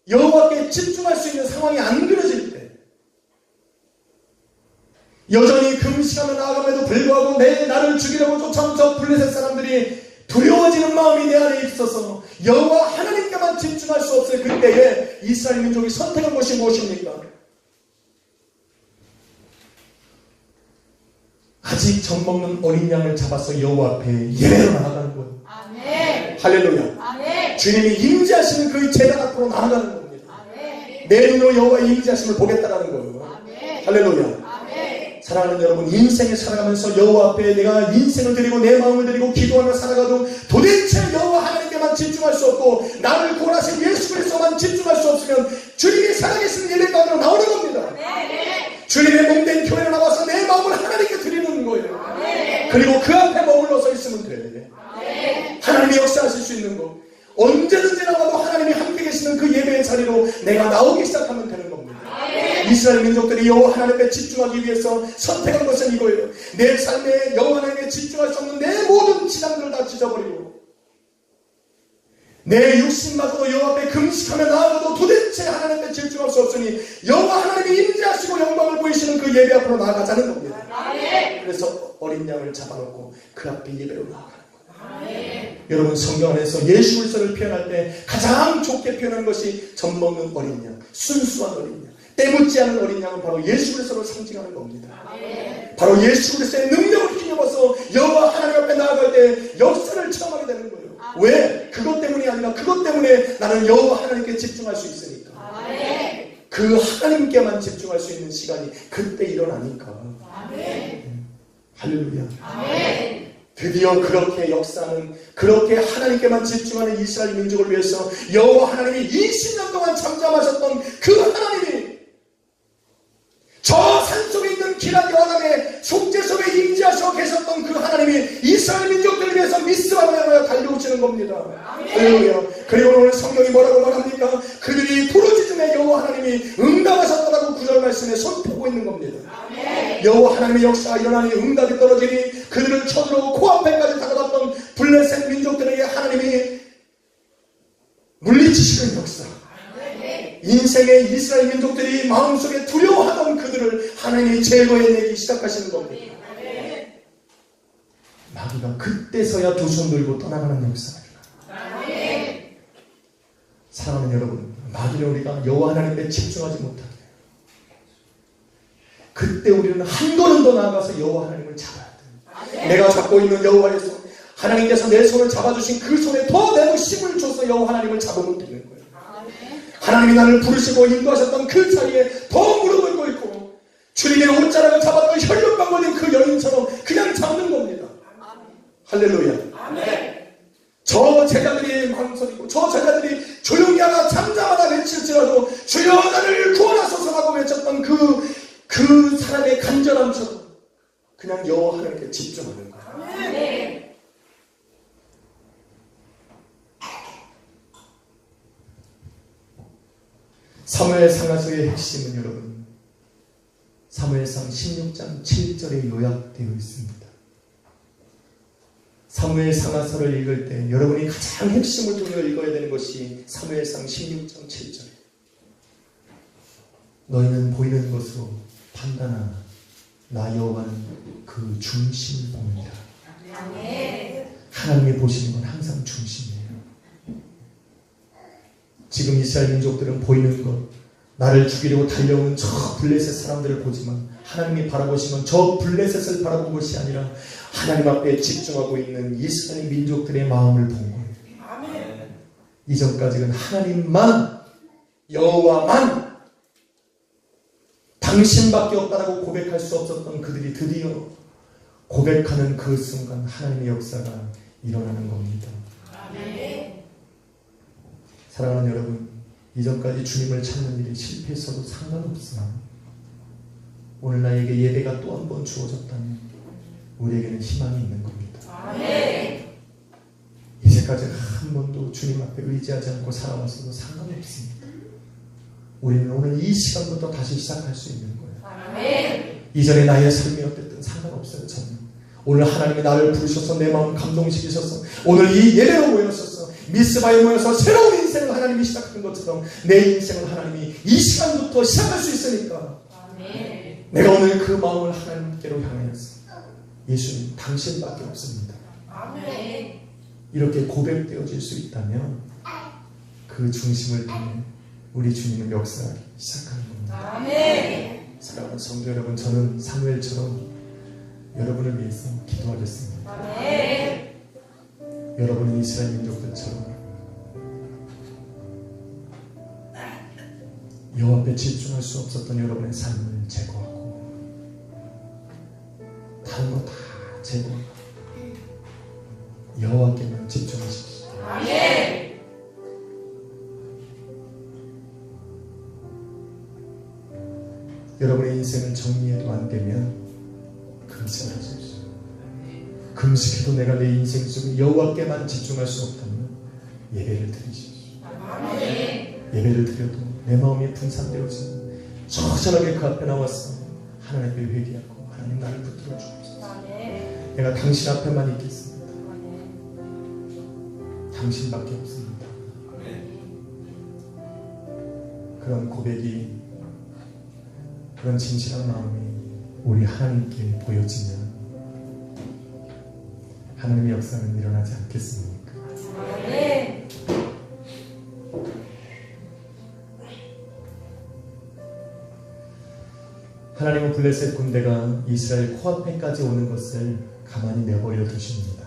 여호와께 집중할 수 있는 상황이 안 그려질 때, 여전히 금식하며 나아감에도 불구하고 내 나를 죽이려고 쫓아온 저 블레셋 사람들이 두려워지는 마음이 내 안에 있어서 여호와 하나님께만 집중할 수 없을 그때에 이스라엘 민족이 선택한 것이 무엇입니까? 아직 젖먹는 어린 양을 잡아서 여호와 앞에 예배로 나아가는 거예요. 아멘. 할렐루야. 아멘. 주님이 임재하시는 그 제단 앞으로 나아가는 겁니다. 아멘. 내 눈으로 여호와의 임재하심을 보겠다라는 거예요. 아멘. 할렐루야. 아멘. 사랑하는 여러분, 인생을 살아가면서 여호와 앞에 내가 인생을 드리고 내 마음을 드리고 기도하며 살아가도 도대체 여호와 하나님께만 집중할 수 없고 나를 구원하신 예수 그리스도만 집중할 수 없으면 주님이 살아계신 예배 가운데로 나오는 겁니다. 주님의 몸된 교회에 나와서 내 마음을 하나님께 드리는 거예요. 그리고 그 앞에 머물러서 있으면 돼. 하나님이 역사하실 수 있는 거, 언제든지 나와도 하나님이 함께 계시는 그 예배의 자리로 내가 나오기 시작하면 되는 겁니다. 이스라엘 민족들이 여호와 하나님께 집중하기 위해서 선택한 것은 이거예요. 내 삶에 여호와 하나님께 집중할 수 없는 내 모든 지장들을 다 찢어버리고 내 육신마저도 여호와 앞에 금식하며 나아가도 도대체 하나님 앞에 집중할 수 없으니 여호와 하나님이 임재하시고 영광을 보이시는 그 예배 앞으로 나아가자는 겁니다. 그래서 어린 양을 잡아놓고 그 앞에 예배로 나아가는 거예요. 여러분, 성경 안에서 예수 그리스도를 표현할 때 가장 좋게 표현하는 것이 젖먹는 어린 양, 순수한 어린 양, 때묻지 않은 어린 양은 바로 예수 그리스도를 상징하는 겁니다. 바로 예수 그리스도의 능력을 힘입어서 여호와 하나님 앞에 나아갈 때 역사를 체험하게 되는 거예요. 왜? 그것 때문이 아니라 그것 때문에 나는 여호와 하나님께 집중할 수 있으니까. 그 하나님께만 집중할 수 있는 시간이 그때 일어나니까. 할렐루야. 드디어 그렇게 역사하는, 그렇게 하나님께만 집중하는 이스라엘 민족을 위해서 여호와 하나님이 20년 동안 잠잠하셨던 그 하나님이 저 산속에 있는 기럇 여호와의 속죄 속에 임재하셔 계셨던 그 하나님이 이스라엘 민족들을 위해서 미스바에 달려오시는 겁니다. 할렐루야. 그리고 오늘 성경이 뭐라고 말합니까? 그들이 부르짖음에 여호와 하나님이 응답하셨다라고 구절 말씀에 선포하고 있는 겁니다. 여호와 하나님의 역사가 일어나니 응답이 떨어지니 그들을 쳐들어오고 코앞에까지 다가갔던 블레셋 민족들에게 하나님이 물리치시는 역사, 인생의 이스라엘 민족들이 마음속에 두려워하던 그들을 하나님이 제거해내기 시작하시는 겁니다. 마귀가 그때서야 두 손 들고 떠나가는 역사가 일어납니다. 사랑하는 여러분, 마귀는 우리가 여호와 하나님께 집중하지 못하게 해요. 그때 우리는 한 걸음 더 나아가서 여호와 하나님을 잡아야 돼요. 내가 잡고 있는 여호와의 손, 하나님께서 내 손을 잡아주신 그 손에 더 내도 힘을 줘서 여호와 하나님을 잡으면 되는 거예요. 하나님이 나를 부르시고 인도하셨던 그 자리에 더 무릎을 꿇고 주님의 옷자락을 잡았던 혈육방 걸린 그 여인처럼 그냥 잡는 겁니다. 할렐루야. 저 제자들이 망설이고 저 제자들이 조용히 하나 잠잠하다 외칠지라도 주여 나를 구원하소서라고 외쳤던 그 사람의 간절함처럼 그냥 여호와 하나님께 집중하는 거예요. 사무엘 상하서의 핵심은 여러분 사무엘상 16장 7절에 요약되어 있습니다. 사무엘 상하서를 읽을 때 여러분이 가장 핵심을 통해 읽어야 되는 것이 사무엘상 16장 7절에 너희는 보이는 것으로 판단하나 나 여호와는 그 중심을 보느니라. 하나님이 보시는 건 항상 중심이에요. 지금 이스라엘 민족들은 보이는 것, 나를 죽이려고 달려오는 저 블레셋 사람들을 보지만 하나님이 바라보시면 저 블레셋을 바라본 것이 아니라 하나님 앞에 집중하고 있는 이스라엘 민족들의 마음을 본 거예요. 이전까지는 하나님만, 여호와만, 당신밖에 없다라고 고백할 수 없었던 그들이 드디어 고백하는 그 순간 하나님의 역사가 일어나는 겁니다. 사랑하는 여러분, 이전까지 주님을 찾는 일이 실패했어도 상관없어요. 오늘 나에게 예배가 또 한 번 주어졌다면 우리에게는 희망이 있는 겁니다. 이제까지 한 번도 주님 앞에 의지하지 않고 살아왔어도 상관없습니다. 우리는 오늘 이 시간부터 다시 시작할 수 있는 거예요. 이전에 나의 삶이 어땠든 상관없어요. 저는 오늘 하나님이 나를 부르셔서 내 마음 감동시키셔서 오늘 이 예배로 모였었어. 미스바에 모여서 새로운 인생을 하나님이 시작하는 것처럼 내 인생을 하나님이 이 시간부터 시작할 수 있으니까 내가 오늘 그 마음을 하나님께로 향하였어. 예수님 당신밖에 없습니다. 이렇게 고백되어질 수 있다면 그 중심을 통해 우리 주님은 역사하기 시작하는 겁니다. 사랑하는 성도 여러분, 저는 사무엘처럼 여러분을 위해서 기도하겠습니다. 여러분은 이스라엘 민족들처럼 여호와 앞에 집중할 수 없었던 여러분의 삶을 제거하고 다른 거 다 제거하고 여호와께만 집중하십시오. 여러분의 인생을 정리해도 안 되면 금식을 하십시오. 금식해도 내가 내 인생 속에 여호와께만 집중할 수 없다면 예배를 드리십시오. 예배를 드려도 내 마음이 분산되어지면 처절하게 그 앞에 나와서 하나님께 회개하고 하나님 나를 붙들어 주옵소서. 내가 당신 앞에만 있겠습니다. 당신밖에 없습니다. 그런 고백이, 그런 진실한 마음이 우리 하나님께 보여지면 하나님의 역사는 일어나지 않겠습니까? 하나님은 블레셋 군대가 이스라엘 코앞에까지 오는 것을 가만히 내버려 두십니다.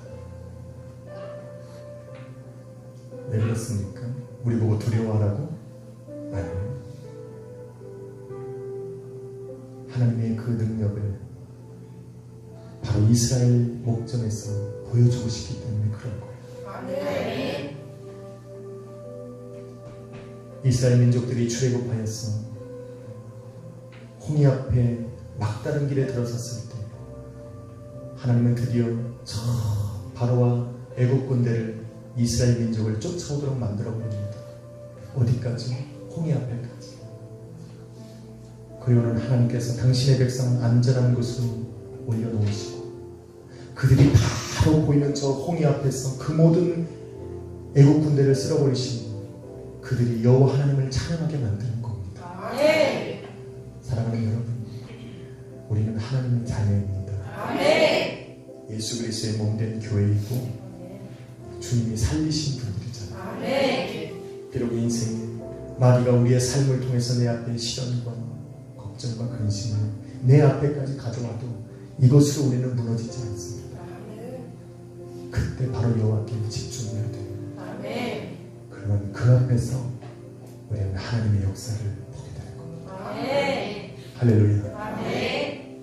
왜 그렇습니까? 우리 보고 두려워하라고? 아니요. 하나님의 그 능력을 바로 이스라엘 목전에서 보여주고 싶기 때문에 그런 거예요. 이스라엘 민족들이 출애굽하여서 홍해 앞에 막다른 길에 들어섰을 때 하나님은 드디어 저 바로와 애국 군대를 이스라엘 민족을 쫓아오도록 만들어 버립니다. 어디까지? 홍해 앞에까지. 그리고는 하나님께서 당신의 백성을 안전한 곳으로 올려놓으시고 그들이 바로 보이는 저 홍해 앞에서 그 모든 애국 군대를 쓸어버리시고 그들이 여호와 하나님을 찬양하게 만드는 겁니다. 사랑하는 여러분, 우리는 하나님의 자녀입니다. 예수 그리스도의 몸된 교회이고 주님이 살리신 분들이잖아요. 비록 인생에 마귀가 우리의 삶을 통해서 내 앞에 시련과 걱정과 근심을 내 앞에까지 가져와도 이것으로 우리는 무너지지 않습니다. 그때 바로 여호와께 집중해야 돼요. 그러면 그 앞에서 우리는 하나님의 역사를 보게 되는 겁니다. 할렐루야.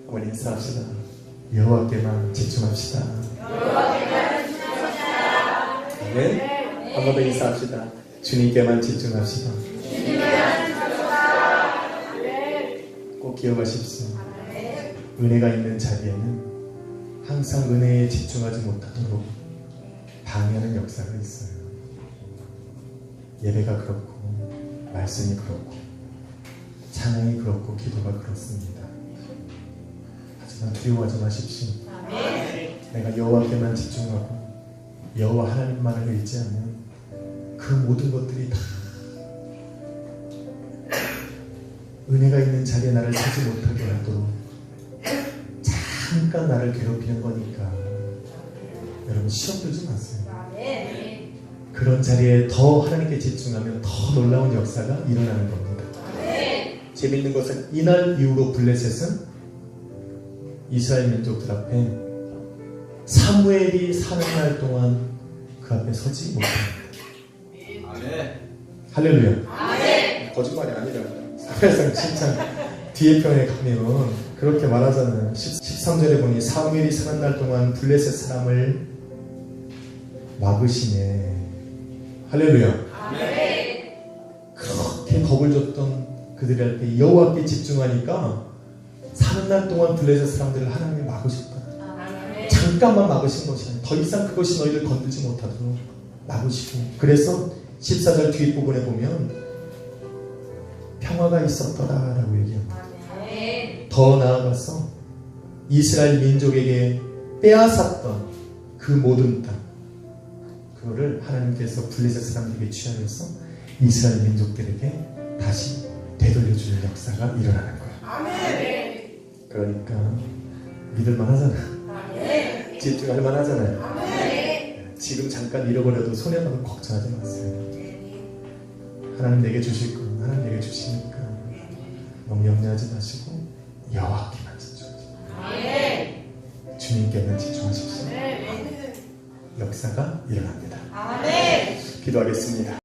어머니 인사합시다. 여호와께만 집중합시다. 아멘. 한 번 더 인사합시다. 주님께만 집중합시다. 꼭 기억하십시오. 은혜가 있는 자리에는 항상 은혜에 집중하지 못하도록 방해하는 역사가 있어요. 예배가 그렇고 말씀이 그렇고 찬양이 그렇고 기도가 그렇습니다. 하지만 두려워하지 마십시오. 내가 여호와께만 집중하고 여호와 하나님만을 의지하면 그 모든 것들이 다 은혜가 있는 자리에 나를 서지 못하게 하도록 잠깐 나를 괴롭히는 거니까 여러분 시험 들지 마세요. 그런 자리에 더 하나님께 집중하면 더 놀라운 역사가 일어나는 겁니다. 재밌는 것은 이날 이후로 블레셋은 이스라엘 민족들 앞에 사무엘이 사는 날 동안 그 앞에 서지 못합니다. 할렐루야. 거짓말이 아니라 사무엘상 7장 뒤에 편에 가면 그렇게 말하잖아요. 13절에 보니 사무엘이 사는 날 동안 블레셋 사람을 막으시네. 할렐루야. 그렇게 겁을 줬던 그들이 할 때 여호와께 집중하니까 사는 날 동안 블레셋 사람들을 하나님이 막으셨다. 잠깐만 막으신 것이 아니라 더 이상 그것이 너희를 건들지 못하도록 막으시고, 그래서 14절 뒷부분에 보면 평화가 있었더라 라고 얘기합니다. 더 나아가서 이스라엘 민족에게 빼앗았던 그 모든 땅, 그거를 하나님께서 블레셋 사람들에게 취하여서 이스라엘 민족들에게 다시 되돌려주는 역사가 일어나는 거예요. 그러니까 믿을만 하잖아요. 집중할 만 하잖아요. 지금 잠깐 잃어버려도 손해봐도 걱정하지 마세요. 하나님 내게 주실 거 하나님 내게 주시니까 너무 염려하지 마시고 여호와께만 집중하세요. 주님께만 집중하십시오. 역사가 일어납니다. 기도하겠습니다.